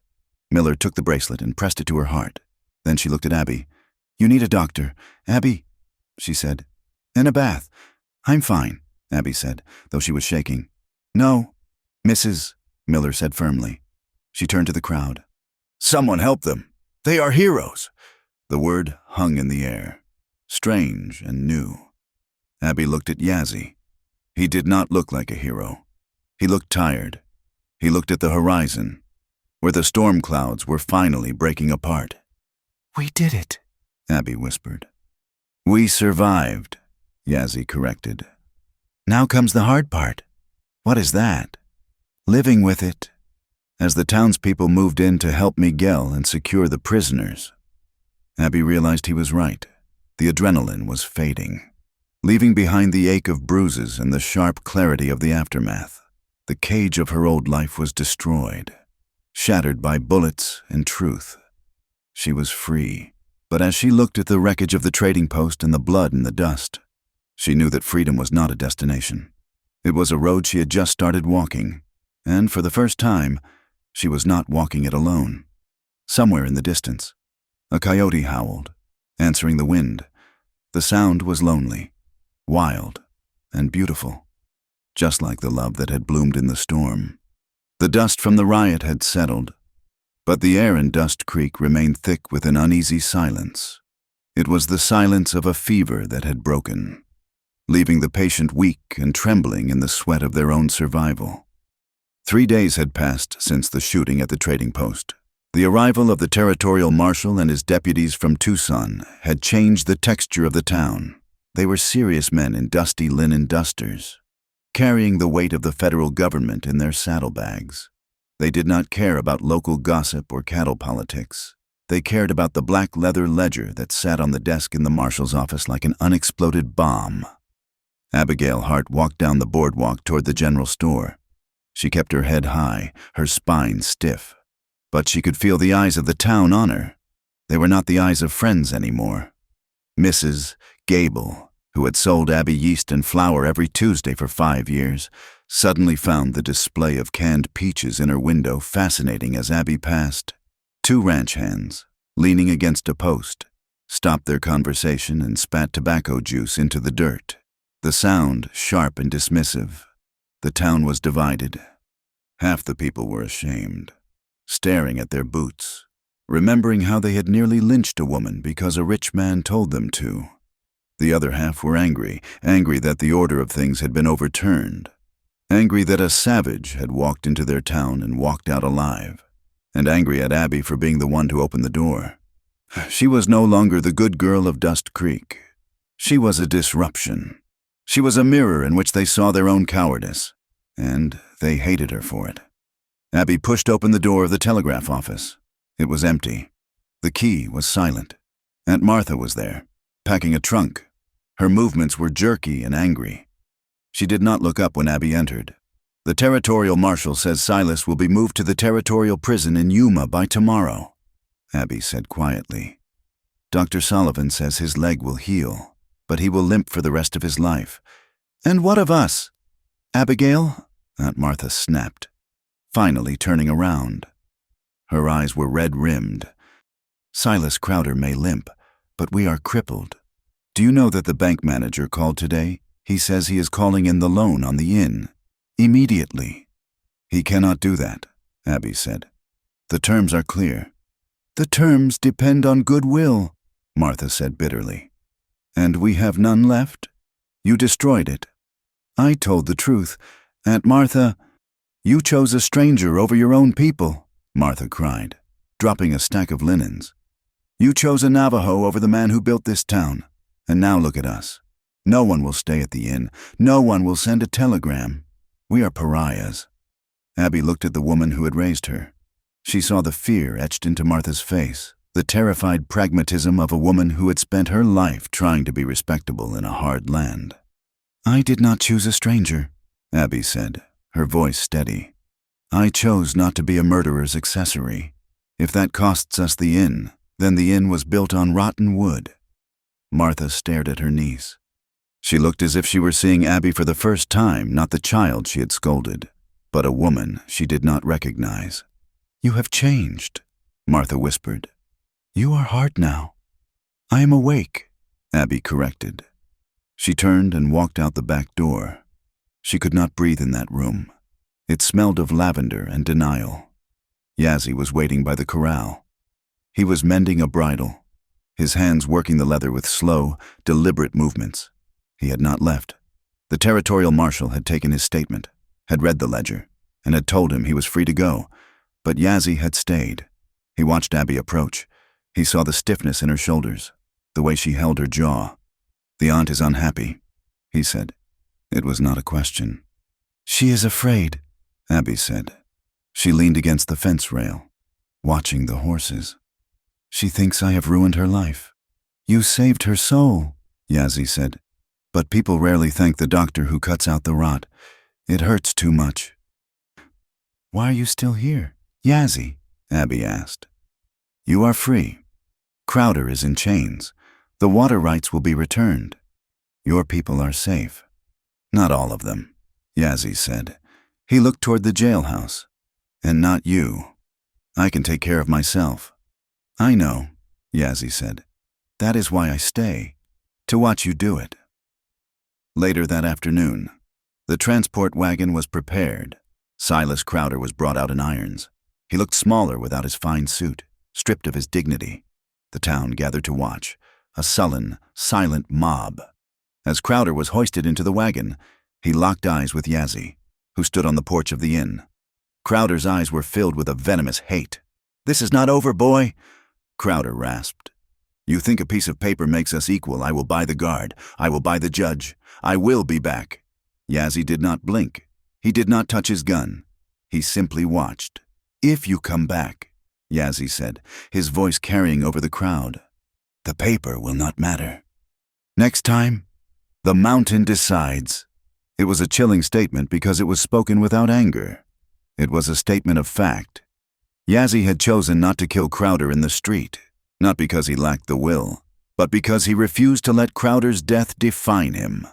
Miller took the bracelet and pressed it to her heart. Then she looked at Abby. "You need a doctor. Abby," she said. "In a bath." "I'm fine," Abby said, though she was shaking. "No, Mrs." Miller said firmly. She turned to the crowd. "Someone help them! They are heroes!" The word hung in the air, strange and new. Abby looked at Yazzie. He did not look like a hero. He looked tired. He looked at the horizon, where the storm clouds were finally breaking apart. "We did it," Abby whispered. "We survived," Yazzie corrected. "Now comes the hard part." "What is that?" "Living with it." As the townspeople moved in to help Miguel and secure the prisoners, Abby realized he was right. The adrenaline was fading, leaving behind the ache of bruises and the sharp clarity of the aftermath. The cage of her old life was destroyed, shattered by bullets and truth. She was free, but as she looked at the wreckage of the trading post and the blood in the dust, she knew that freedom was not a destination. It was a road she had just started walking, and for the first time, she was not walking it alone. Somewhere in the distance, a coyote howled, answering the wind. The sound was lonely, wild, and beautiful, just like the love that had bloomed in the storm. The dust from the riot had settled, but the air in Dust Creek remained thick with an uneasy silence. It was the silence of a fever that had broken, leaving the patient weak and trembling in the sweat of their own survival. 3 days had passed since the shooting at the trading post. The arrival of the territorial marshal and his deputies from Tucson had changed the texture of the town. They were serious men in dusty linen dusters, carrying the weight of the federal government in their saddlebags. They did not care about local gossip or cattle politics. They cared about the black leather ledger that sat on the desk in the marshal's office like an unexploded bomb. Abigail Hart walked down the boardwalk toward the general store. She kept her head high, her spine stiff. But she could feel the eyes of the town on her. They were not the eyes of friends anymore. Mrs. Gable, who had sold Abby yeast and flour every Tuesday for 5 years, suddenly found the display of canned peaches in her window fascinating as Abby passed. 2 ranch hands, leaning against a post, stopped their conversation and spat tobacco juice into the dirt. The sound sharp and dismissive. The town was divided. Half the people were ashamed, staring at their boots, remembering how they had nearly lynched a woman because a rich man told them to. The other half were angry that the order of things had been overturned, angry that a savage had walked into their town and walked out alive, and angry at Abby for being the one to open the door. She was no longer the good girl of Dust Creek. She was a disruption. She was a mirror in which they saw their own cowardice, and they hated her for it. Abby pushed open the door of the telegraph office. It was empty. The key was silent. Aunt Martha was there, packing a trunk. Her movements were jerky and angry. She did not look up when Abby entered. "The territorial marshal says Silas will be moved to the territorial prison in Yuma by tomorrow," Abby said quietly. "Dr. Sullivan says his leg will heal, but he will limp for the rest of his life." "And what of us?" "Abigail?" Aunt Martha snapped, finally turning around. Her eyes were red-rimmed. "Silas Crowder may limp, but we are crippled. Do you know that the bank manager called today? He says he is calling in the loan on the inn. Immediately." "He cannot do that," Abby said. "The terms are clear." "The terms depend on goodwill," Martha said bitterly. "And we have none left? You destroyed it." "I told the truth. Aunt Martha—" "You chose a stranger over your own people," Martha cried, dropping a stack of linens. "You chose a Navajo over the man who built this town. And now look at us. No one will stay at the inn. No one will send a telegram. We are pariahs." Abby looked at the woman who had raised her. She saw the fear etched into Martha's face, the terrified pragmatism of a woman who had spent her life trying to be respectable in a hard land. "I did not choose a stranger," Abby said, her voice steady. "I chose not to be a murderer's accessory. If that costs us the inn, then the inn was built on rotten wood." Martha stared at her niece. She looked as if she were seeing Abby for the first time, not the child she had scolded, but a woman she did not recognize. "You have changed," Martha whispered. "You are hard now." "I am awake," Abby corrected. She turned and walked out the back door. She could not breathe in that room. It smelled of lavender and denial. Yazzie was waiting by the corral. He was mending a bridle, his hands working the leather with slow, deliberate movements. He had not left. The territorial marshal had taken his statement, had read the ledger, and had told him he was free to go, but Yazzie had stayed. He watched Abby approach. He saw the stiffness in her shoulders, the way she held her jaw. "The aunt is unhappy," he said. It was not a question. "She is afraid," Abby said. She leaned against the fence rail, watching the horses. "She thinks I have ruined her life." "You saved her soul," Yazzie said. "But people rarely thank the doctor who cuts out the rot. It hurts too much." "Why are you still here, Yazzie?" Abby asked. "You are free. Crowder is in chains. The water rights will be returned. Your people are safe." "Not all of them," Yazzie said. He looked toward the jailhouse. "And not you. I can take care of myself." "I know," Yazzie said. "That is why I stay, to watch you do it." Later that afternoon, the transport wagon was prepared. Silas Crowder was brought out in irons. He looked smaller without his fine suit, stripped of his dignity. The town gathered to watch, a sullen, silent mob. As Crowder was hoisted into the wagon, he locked eyes with Yazzie, who stood on the porch of the inn. Crowder's eyes were filled with a venomous hate. "This is not over, boy," Crowder rasped. "You think a piece of paper makes us equal. I will buy the guard. I will buy the judge. I will be back." Yazzie did not blink. He did not touch his gun. He simply watched. "If you come back," Yazzie said, his voice carrying over the crowd, "the paper will not matter. Next time, the mountain decides." It was a chilling statement because it was spoken without anger. It was a statement of fact. Yazzie had chosen not to kill Crowder in the street, not because he lacked the will, but because he refused to let Crowder's death define him.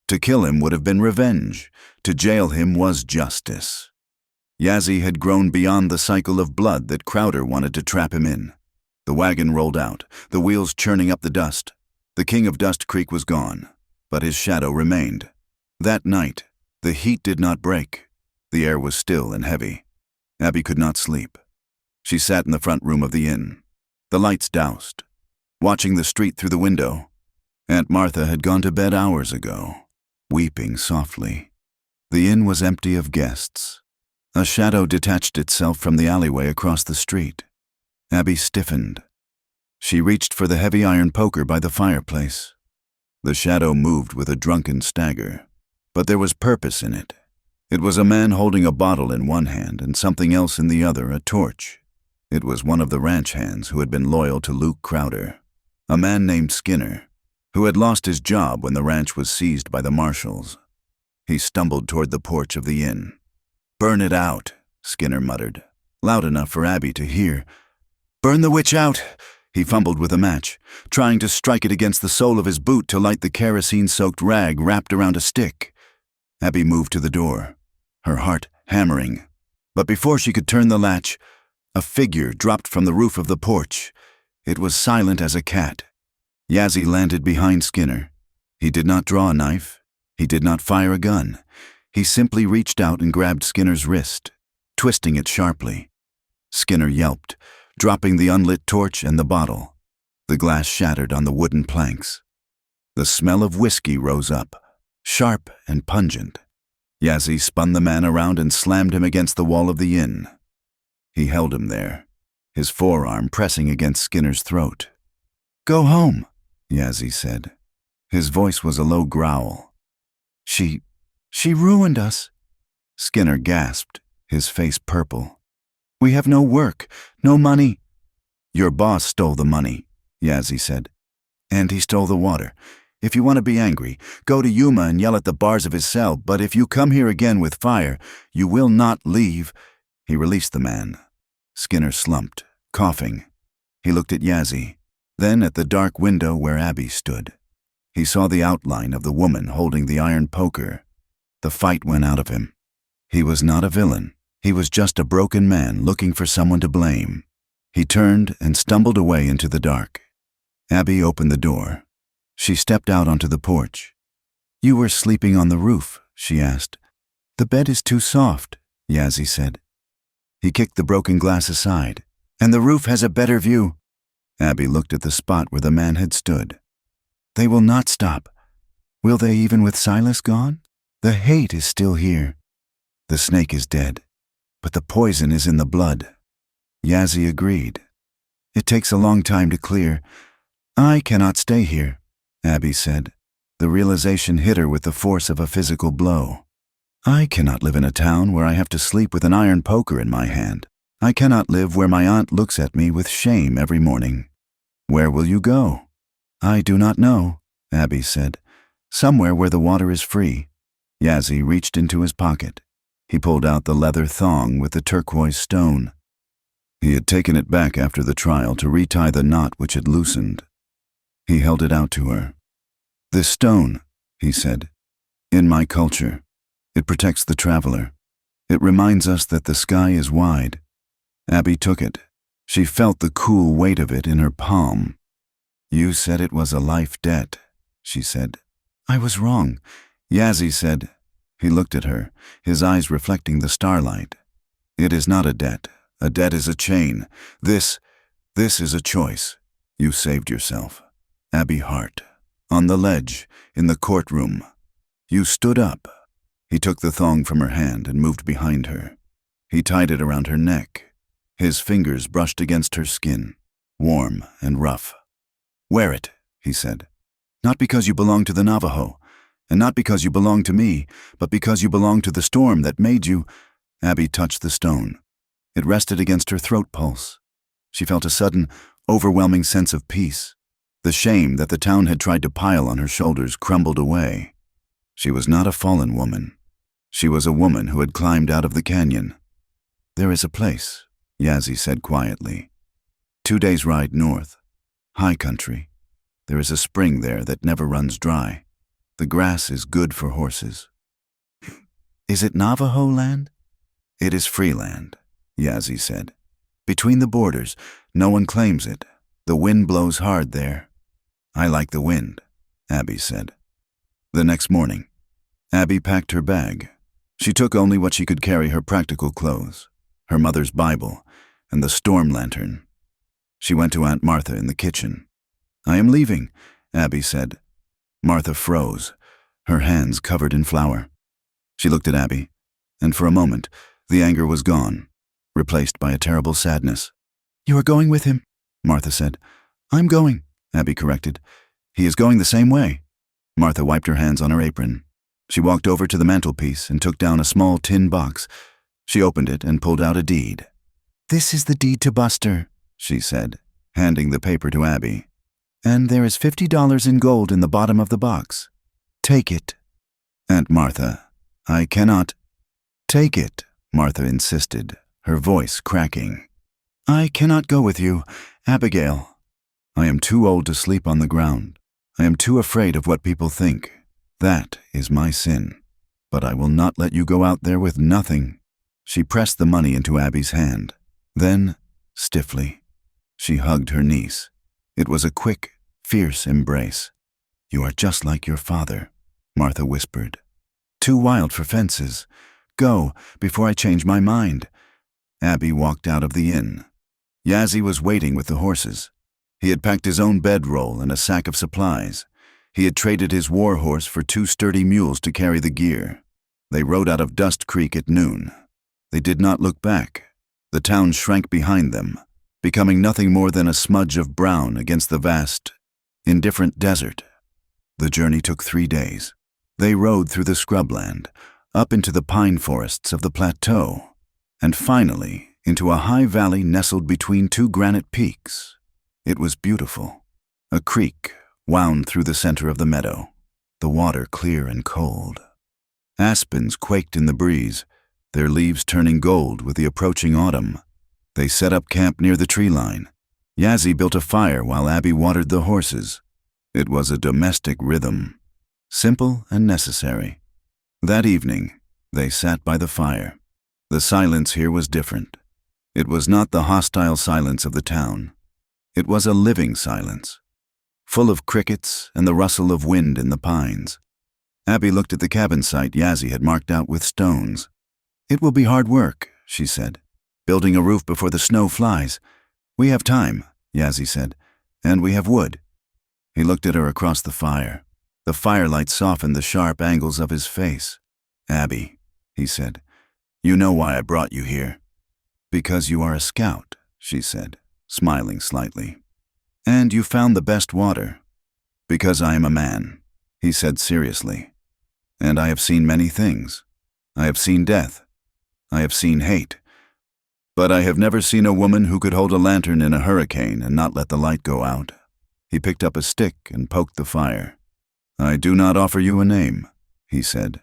To kill him would have been revenge. To jail him was justice. Yazzie had grown beyond the cycle of blood that Crowder wanted to trap him in. The wagon rolled out, the wheels churning up the dust. The king of Dust Creek was gone, but his shadow remained. That night, the heat did not break. The air was still and heavy. Abby could not sleep. She sat in the front room of the inn, the lights doused, watching the street through the window. Aunt Martha had gone to bed hours ago, weeping softly. The inn was empty of guests. A shadow detached itself from the alleyway across the street. Abby stiffened. She reached for the heavy iron poker by the fireplace. The shadow moved with a drunken stagger, but there was purpose in it. It was a man holding a bottle in one hand and something else in the other, a torch. It was one of the ranch hands who had been loyal to Luke Crowder, a man named Skinner, who had lost his job when the ranch was seized by the marshals. He stumbled toward the porch of the inn. "Burn it out," Skinner muttered, loud enough for Abby to hear. "Burn the witch out!" He fumbled with a match, trying to strike it against the sole of his boot to light the kerosene-soaked rag wrapped around a stick. Abby moved to the door, her heart hammering. But before she could turn the latch, a figure dropped from the roof of the porch. It was silent as a cat. Yazzie landed behind Skinner. He did not draw a knife. He did not fire a gun. He simply reached out and grabbed Skinner's wrist, twisting it sharply. Skinner yelped, dropping the unlit torch and the bottle. The glass shattered on the wooden planks. The smell of whiskey rose up, sharp and pungent. Yazzie spun the man around and slammed him against the wall of the inn. He held him there, his forearm pressing against Skinner's throat. "Go home," Yazzie said. His voice was a low growl. She ruined us." Skinner gasped, his face purple. "We have no work, no money." "Your boss stole the money," Yazzie said. "And he stole the water. If you want to be angry, go to Yuma and yell at the bars of his cell, but if you come here again with fire, you will not leave." He released the man. Skinner slumped, coughing. He looked at Yazzie, then at the dark window where Abby stood. He saw the outline of the woman holding the iron poker. The fight went out of him. He was not a villain. He was just a broken man looking for someone to blame. He turned and stumbled away into the dark. Abby opened the door. She stepped out onto the porch. "You were sleeping on the roof," she asked. "The bed is too soft," Yazzie said. He kicked the broken glass aside. And the roof has a better view. Abby looked at the spot where the man had stood. They will not stop. Will they even with Silas gone? The hate is still here. The snake is dead, but the poison is in the blood. Yazzie agreed. It takes a long time to clear. I cannot stay here, Abby said. The realization hit her with the force of a physical blow. I cannot live in a town where I have to sleep with an iron poker in my hand. I cannot live where my aunt looks at me with shame every morning. Where will you go? I do not know, Abby said. Somewhere where the water is free. Yazzie reached into his pocket. He pulled out the leather thong with the turquoise stone. He had taken it back after the trial to retie the knot which had loosened. He held it out to her. This stone, he said, in my culture, it protects the traveler. It reminds us that the sky is wide. Abby took it. She felt the cool weight of it in her palm. You said it was a life debt, she said. I was wrong, Yazzie said. He looked at her, his eyes reflecting the starlight. It is not a debt. A debt is a chain. This is a choice. You saved yourself. Abby Hart. On the ledge, in the courtroom. You stood up. He took the thong from her hand and moved behind her. He tied it around her neck. His fingers brushed against her skin, warm and rough. Wear it, he said. Not because you belong to the Navajo, and not because you belong to me, but because you belong to the storm that made you. Abby touched the stone. It rested against her throat pulse. She felt a sudden, overwhelming sense of peace. The shame that the town had tried to pile on her shoulders crumbled away. She was not a fallen woman. She was a woman who had climbed out of the canyon. There is a place, Yazzie said quietly. 2 days' ride north. High country. There is a spring there that never runs dry. The grass is good for horses. Is it Navajo land? It is free land, Yazzie said. Between the borders, no one claims it. The wind blows hard there. I like the wind, Abby said. The next morning, Abby packed her bag. She took only what she could carry: her practical clothes, her mother's Bible, and the storm lantern. She went to Aunt Martha in the kitchen. I am leaving, Abby said. Martha froze, her hands covered in flour. She looked at Abby, and for a moment, the anger was gone, replaced by a terrible sadness. You are going with him, Martha said. I'm going, Abby corrected. He is going the same way. Martha wiped her hands on her apron. She walked over to the mantelpiece and took down a small tin box. She opened it and pulled out a deed. This is the deed to Buster, she said, handing the paper to Abby. And there is $50 in gold in the bottom of the box. Take it. Aunt Martha, I cannot. Take it, Martha insisted, her voice cracking. I cannot go with you, Abigail. I am too old to sleep on the ground. I am too afraid of what people think. That is my sin. But I will not let you go out there with nothing. She pressed the money into Abby's hand. Then, stiffly, she hugged her niece. It was a quick, fierce embrace. You are just like your father, Martha whispered. Too wild for fences. Go, before I change my mind. Abby walked out of the inn. Yazzie was waiting with the horses. He had packed his own bedroll and a sack of supplies. He had traded his war horse for 2 sturdy mules to carry the gear. They rode out of Dust Creek at noon. They did not look back. The town shrank behind them, becoming nothing more than a smudge of brown against the vast, indifferent desert. The journey took 3 days. They rode through the scrubland, up into the pine forests of the plateau, and finally into a high valley nestled between 2 granite peaks. It was beautiful. A creek wound through the center of the meadow, the water clear and cold. Aspens quaked in the breeze, their leaves turning gold with the approaching autumn. They set up camp near the tree line. Yazzie built a fire while Abby watered the horses. It was a domestic rhythm, simple and necessary. That evening, they sat by the fire. The silence here was different. It was not the hostile silence of the town. It was a living silence, full of crickets and the rustle of wind in the pines. Abby looked at the cabin site Yazzie had marked out with stones. It will be hard work, she said, building a roof before the snow flies. We have time, Yazzie said, and we have wood. He looked at her across the fire. The firelight softened the sharp angles of his face. Abby, he said, you know why I brought you here. Because you are a scout, she said, smiling slightly. And you found the best water. Because I am a man, he said seriously. And I have seen many things. I have seen death. I have seen hate. But I have never seen a woman who could hold a lantern in a hurricane and not let the light go out. He picked up a stick and poked the fire. I do not offer you a name, he said.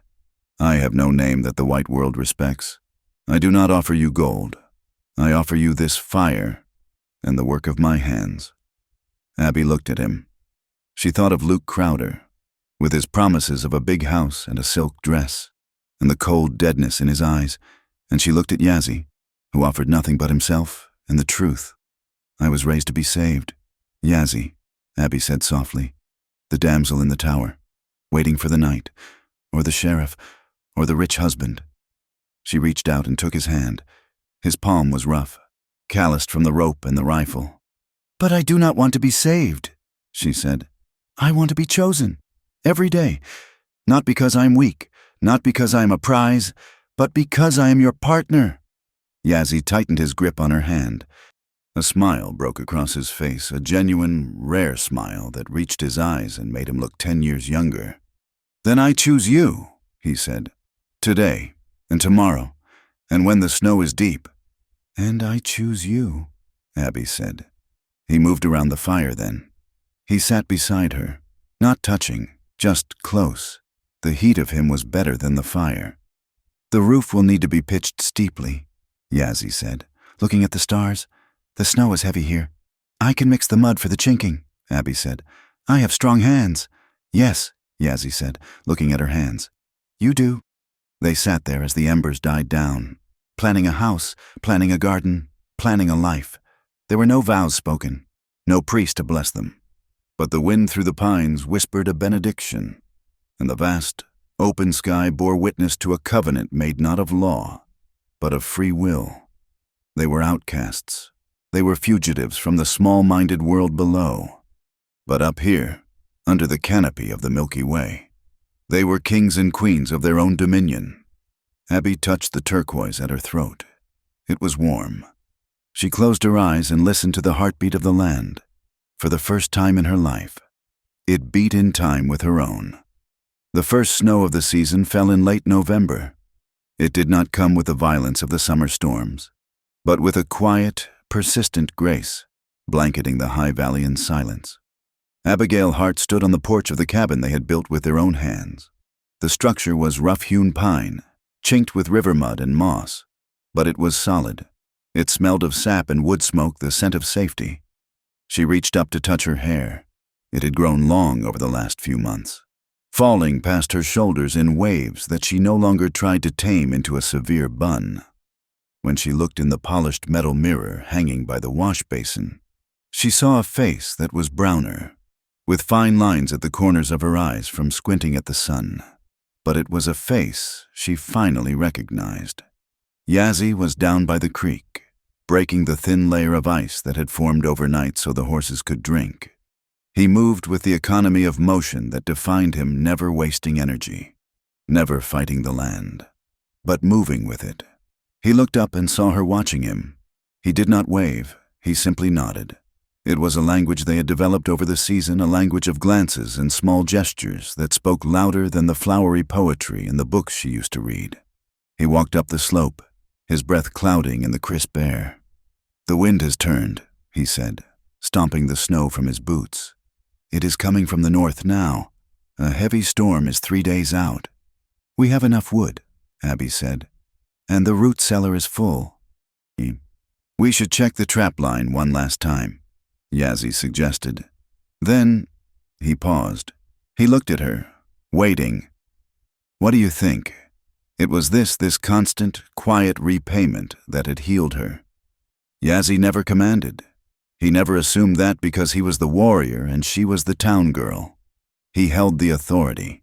I have no name that the white world respects. I do not offer you gold. I offer you this fire and the work of my hands. Abby looked at him. She thought of Luke Crowder, with his promises of a big house and a silk dress, and the cold deadness in his eyes, and she looked at Yazzie, who offered nothing but himself and the truth. I was raised to be saved. Yazzie, Abby said softly, the damsel in the tower, waiting for the night, or the sheriff, or the rich husband. She reached out and took his hand. His palm was rough, calloused from the rope and the rifle. But I do not want to be saved, she said. I want to be chosen, every day, not because I am weak, not because I am a prize, but because I am your partner. Yazzie tightened his grip on her hand. A smile broke across his face, a genuine, rare smile that reached his eyes and made him look 10 years younger. Then I choose you, he said, today and tomorrow, and when the snow is deep. And I choose you, Abby said. He moved around the fire then. He sat beside her, not touching, just close. The heat of him was better than the fire. The roof will need to be pitched steeply, Yazzie said, looking at the stars. The snow is heavy here. I can mix the mud for the chinking, Abby said. I have strong hands. Yes, Yazzie said, looking at her hands. You do. They sat there as the embers died down, planning a house, planning a garden, planning a life. There were no vows spoken, no priest to bless them. But the wind through the pines whispered a benediction, and the vast, open sky bore witness to a covenant made not of law, but of free will. They were outcasts. They were fugitives from the small-minded world below. But up here, under the canopy of the Milky Way, they were kings and queens of their own dominion. Abby touched the turquoise at her throat. It was warm. She closed her eyes and listened to the heartbeat of the land. For the first time in her life, it beat in time with her own. The first snow of the season fell in late November. It did not come with the violence of the summer storms, but with a quiet, persistent grace, blanketing the high valley in silence. Abigail Hart stood on the porch of the cabin they had built with their own hands. The structure was rough-hewn pine, chinked with river mud and moss, but it was solid. It smelled of sap and wood smoke, the scent of safety. She reached up to touch her hair. It had grown long over the last few months, falling past her shoulders in waves that she no longer tried to tame into a severe bun. When she looked in the polished metal mirror hanging by the wash basin, she saw a face that was browner, with fine lines at the corners of her eyes from squinting at the sun. But it was a face she finally recognized. Yazzie was down by the creek, breaking the thin layer of ice that had formed overnight so the horses could drink. He moved with the economy of motion that defined him, never wasting energy, never fighting the land, but moving with it. He looked up and saw her watching him. He did not wave, he simply nodded. It was a language they had developed over the season, a language of glances and small gestures that spoke louder than the flowery poetry in the books she used to read. He walked up the slope, his breath clouding in the crisp air. The wind has turned, he said, stomping the snow from his boots. It is coming from the north now. A heavy storm is 3 days out. We have enough wood, Abby said, and the root cellar is full. We should check the trap line one last time, Yazzie suggested. Then he paused. He looked at her, waiting. What do you think? It was this constant, quiet repayment that had healed her. Yazzie never commanded. He never assumed that because he was the warrior and she was the town girl. He held the authority.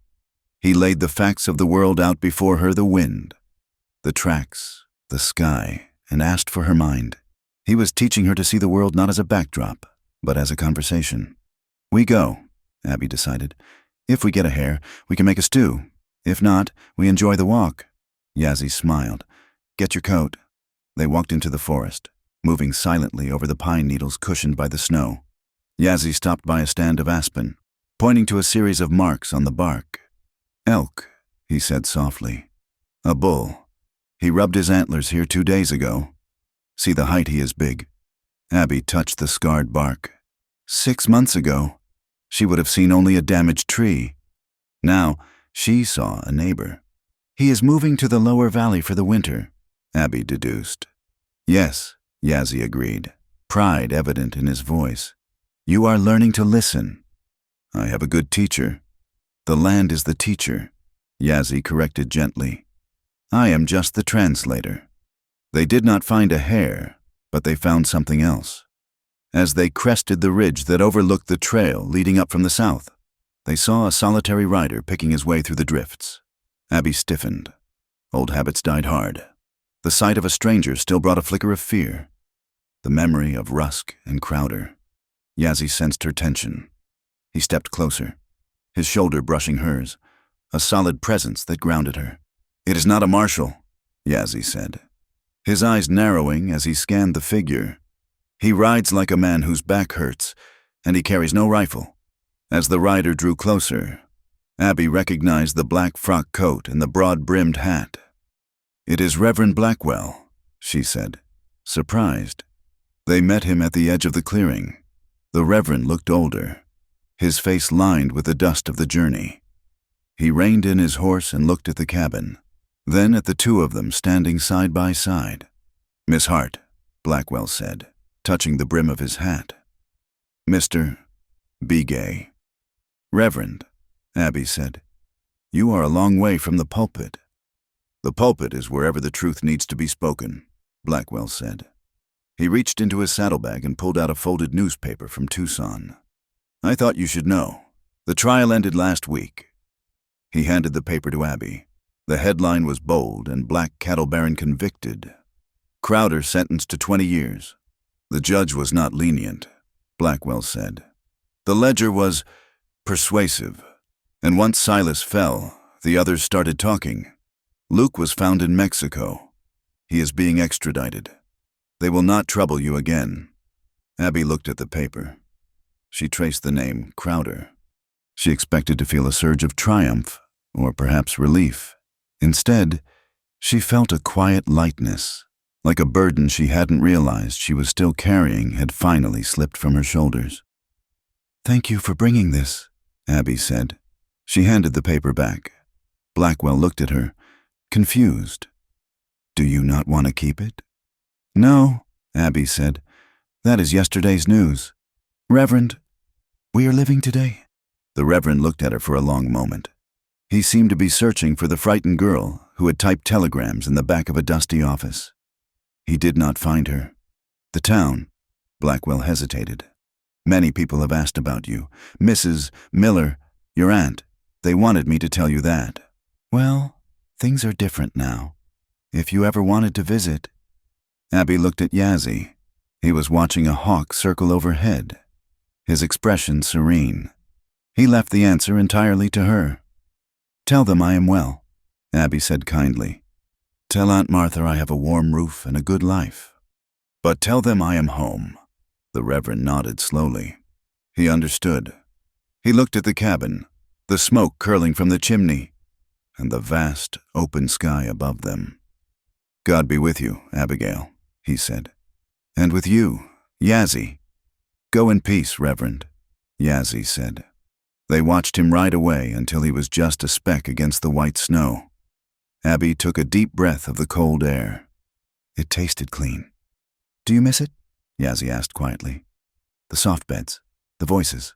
He laid the facts of the world out before her, the wind, the tracks, the sky, and asked for her mind. He was teaching her to see the world not as a backdrop, but as a conversation. "We go," Abby decided. "If we get a hare, we can make a stew. If not, we enjoy the walk." Yazzie smiled. "Get your coat." They walked into the forest, moving silently over the pine needles cushioned by the snow. Yazzie stopped by a stand of aspen, pointing to a series of marks on the bark. "Elk," he said softly. "A bull. He rubbed his antlers here 2 days ago. See the height he is big." Abby touched the scarred bark. 6 months ago, she would have seen only a damaged tree. Now, she saw a neighbor. "He is moving to the lower valley for the winter," Abby deduced. "Yes," Yazzie agreed, pride evident in his voice. "You are learning to listen." "I have a good teacher." "The land is the teacher," Yazzie corrected gently. "I am just the translator." They did not find a hare, but they found something else. As they crested the ridge that overlooked the trail leading up from the south, they saw a solitary rider picking his way through the drifts. Abby stiffened. Old habits died hard. The sight of a stranger still brought a flicker of fear. The memory of Rusk and Crowder. Yazzie sensed her tension. He stepped closer, his shoulder brushing hers, a solid presence that grounded her. "It is not a marshal," Yazzie said, his eyes narrowing as he scanned the figure. "He rides like a man whose back hurts, and he carries no rifle." As the rider drew closer, Abby recognized the black frock coat and the broad-brimmed hat. "It is Reverend Blackwell," she said, surprised. They met him at the edge of the clearing. The Reverend looked older, his face lined with the dust of the journey. He reined in his horse and looked at the cabin, then at the two of them standing side by side. "Miss Hart," Blackwell said, touching the brim of his hat. "Mr. Be gay." "Reverend," Abby said, "you are a long way from the pulpit." "The pulpit is wherever the truth needs to be spoken," Blackwell said. He reached into his saddlebag and pulled out a folded newspaper from Tucson. "I thought you should know. The trial ended last week." He handed the paper to Abby. The headline was bold and Black Cattle Baron convicted. Crowder sentenced to 20 years. The judge was not lenient, Blackwell said. The ledger was persuasive, and once Silas fell, the others started talking. Luke was found in Mexico. He is being extradited. They will not trouble you again. Abby looked at the paper. She traced the name Crowder. She expected to feel a surge of triumph, or perhaps relief. Instead, she felt a quiet lightness, like a burden she hadn't realized she was still carrying had finally slipped from her shoulders. "Thank you for bringing this," Abby said. She handed the paper back. Blackwell looked at her, confused. "Do you not want to keep it?" "No," Abby said. "That is yesterday's news." "Reverend, we are living today." The Reverend looked at her for a long moment. He seemed to be searching for the frightened girl who had typed telegrams in the back of a dusty office. He did not find her. "The town," Blackwell hesitated. "Many people have asked about you. Mrs. Miller, your aunt. They wanted me to tell you that." "Well, things are different now. If you ever wanted to visit." Abby looked at Yazzie. He was watching a hawk circle overhead, his expression serene. He left the answer entirely to her. "Tell them I am well," Abby said kindly. "Tell Aunt Martha I have a warm roof and a good life. But tell them I am home." The Reverend nodded slowly. He understood. He looked at the cabin, the smoke curling from the chimney, and the vast, open sky above them. "God be with you, Abigail," he said. "And with you, Yazzie." "Go in peace, Reverend," Yazzie said. They watched him ride away until he was just a speck against the white snow. Abby took a deep breath of the cold air. It tasted clean. "Do you miss it?" Yazzie asked quietly. "The soft beds, the voices."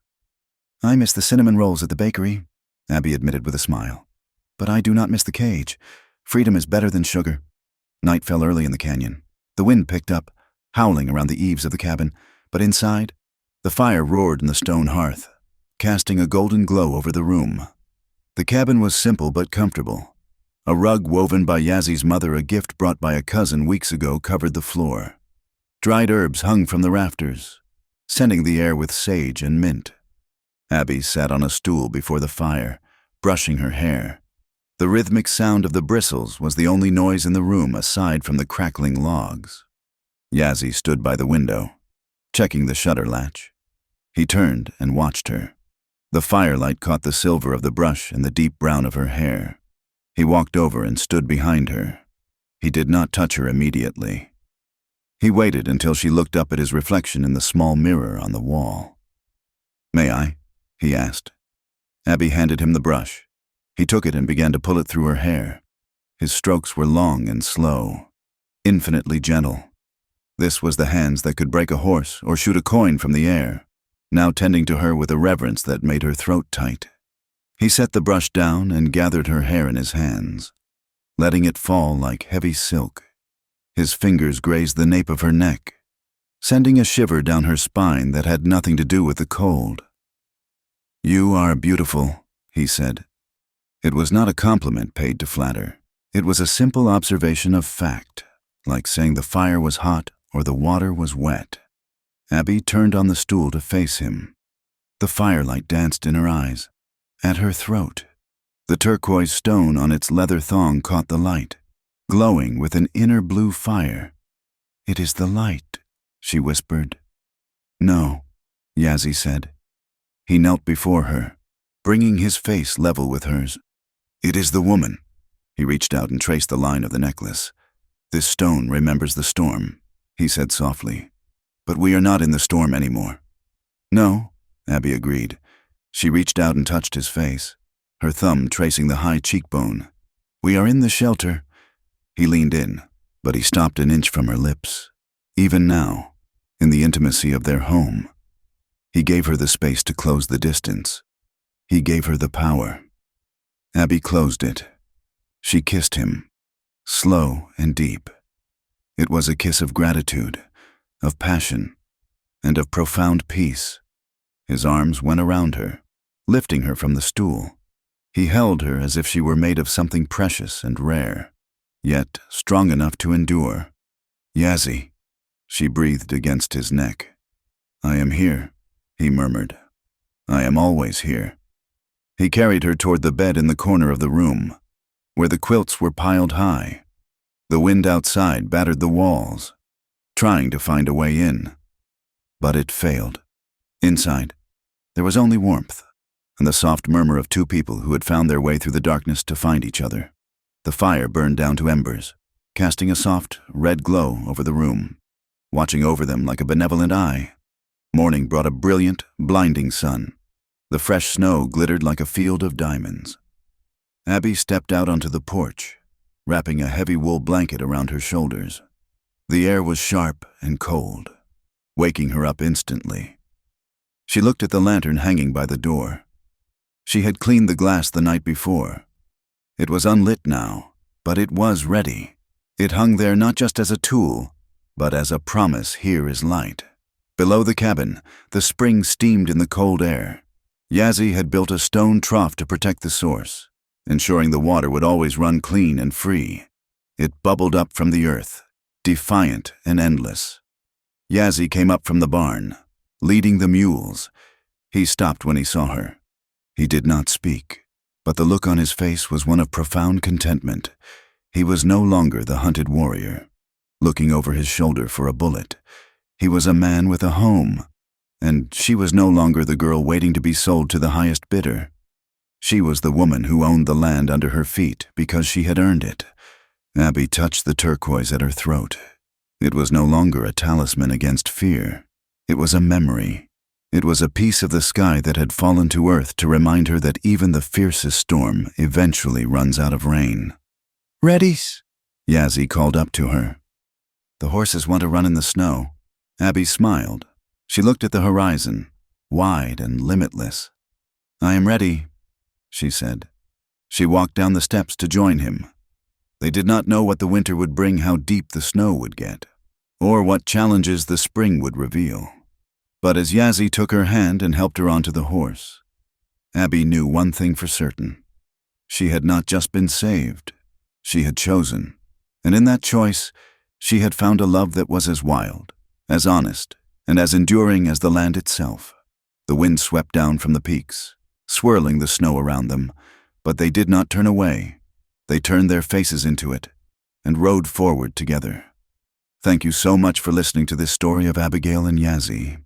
"I miss the cinnamon rolls at the bakery," Abby admitted with a smile. "But I do not miss the cage. Freedom is better than sugar." Night fell early in the canyon. The wind picked up, howling around the eaves of the cabin, but inside, the fire roared in the stone hearth, casting a golden glow over the room. The cabin was simple but comfortable. A rug woven by Yazzy's mother, a gift brought by a cousin weeks ago, covered the floor. Dried herbs hung from the rafters, scenting the air with sage and mint. Abby sat on a stool before the fire, brushing her hair. The rhythmic sound of the bristles was the only noise in the room aside from the crackling logs. Yazzie stood by the window, checking the shutter latch. He turned and watched her. The firelight caught the silver of the brush and the deep brown of her hair. He walked over and stood behind her. He did not touch her immediately. He waited until she looked up at his reflection in the small mirror on the wall. "May I?" he asked. Abby handed him the brush. He took it and began to pull it through her hair. His strokes were long and slow, infinitely gentle. This was the hands that could break a horse or shoot a coin from the air, now tending to her with a reverence that made her throat tight. He set the brush down and gathered her hair in his hands, letting it fall like heavy silk. His fingers grazed the nape of her neck, sending a shiver down her spine that had nothing to do with the cold. "You are beautiful," he said. It was not a compliment paid to flatter. It was a simple observation of fact, like saying the fire was hot or the water was wet. Abby turned on the stool to face him. The firelight danced in her eyes, at her throat. The turquoise stone on its leather thong caught the light, glowing with an inner blue fire. "It is the light," she whispered. "No," Yazzie said. He knelt before her, bringing his face level with hers. "It is the woman." He reached out and traced the line of the necklace. "This stone remembers the storm," he said softly. "But we are not in the storm anymore." "No," Abby agreed. She reached out and touched his face, her thumb tracing the high cheekbone. "We are in the shelter." He leaned in, but he stopped an inch from her lips. Even now, in the intimacy of their home, he gave her the space to close the distance. He gave her the power. Abby closed it. She kissed him, slow and deep. It was a kiss of gratitude, of passion, and of profound peace. His arms went around her, lifting her from the stool. He held her as if she were made of something precious and rare, yet strong enough to endure. "Yazzie," she breathed against his neck. "I am here," he murmured. "I am always here." He carried her toward the bed in the corner of the room, where the quilts were piled high. The wind outside battered the walls, trying to find a way in. But it failed. Inside, there was only warmth, and the soft murmur of two people who had found their way through the darkness to find each other. The fire burned down to embers, casting a soft, red glow over the room, watching over them like a benevolent eye. Morning brought a brilliant, blinding sun. The fresh snow glittered like a field of diamonds. Abby stepped out onto the porch, wrapping a heavy wool blanket around her shoulders. The air was sharp and cold, waking her up instantly. She looked at the lantern hanging by the door. She had cleaned the glass the night before. It was unlit now, but it was ready. It hung there not just as a tool, but as a promise: here is light. Below the cabin, the spring steamed in the cold air. Yazzie had built a stone trough to protect the source, ensuring the water would always run clean and free. It bubbled up from the earth, defiant and endless. Yazzie came up from the barn, leading the mules. He stopped when he saw her. He did not speak, but the look on his face was one of profound contentment. He was no longer the hunted warrior, looking over his shoulder for a bullet. He was a man with a home, and she was no longer the girl waiting to be sold to the highest bidder. She was the woman who owned the land under her feet because she had earned it. Abby touched the turquoise at her throat. It was no longer a talisman against fear. It was a memory. It was a piece of the sky that had fallen to earth to remind her that even the fiercest storm eventually runs out of rain. "Readies," Yazzie called up to her. "The horses want to run in the snow." Abby smiled. She looked at the horizon, wide and limitless. "I am ready," she said. She walked down the steps to join him. They did not know what the winter would bring, how deep the snow would get, or what challenges the spring would reveal. But as Yazzie took her hand and helped her onto the horse, Abby knew one thing for certain. She had not just been saved, She had chosen, and in that choice, she had found a love that was as wild, as honest, and as enduring as the land itself. The wind swept down from the peaks, swirling the snow around them, but they did not turn away. They turned their faces into it and rode forward together. Thank you so much for listening to this story of Abigail and Yazzie.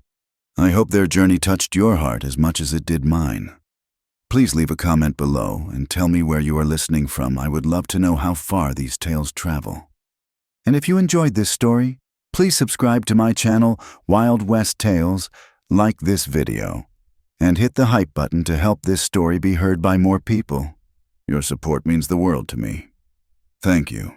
I hope their journey touched your heart as much as it did mine. Please leave a comment below and tell me where you are listening from. I would love to know how far these tales travel. And if you enjoyed this story, please subscribe to my channel, Wild West Tales, like this video, and hit the hype button to help this story be heard by more people. Your support means the world to me. Thank you.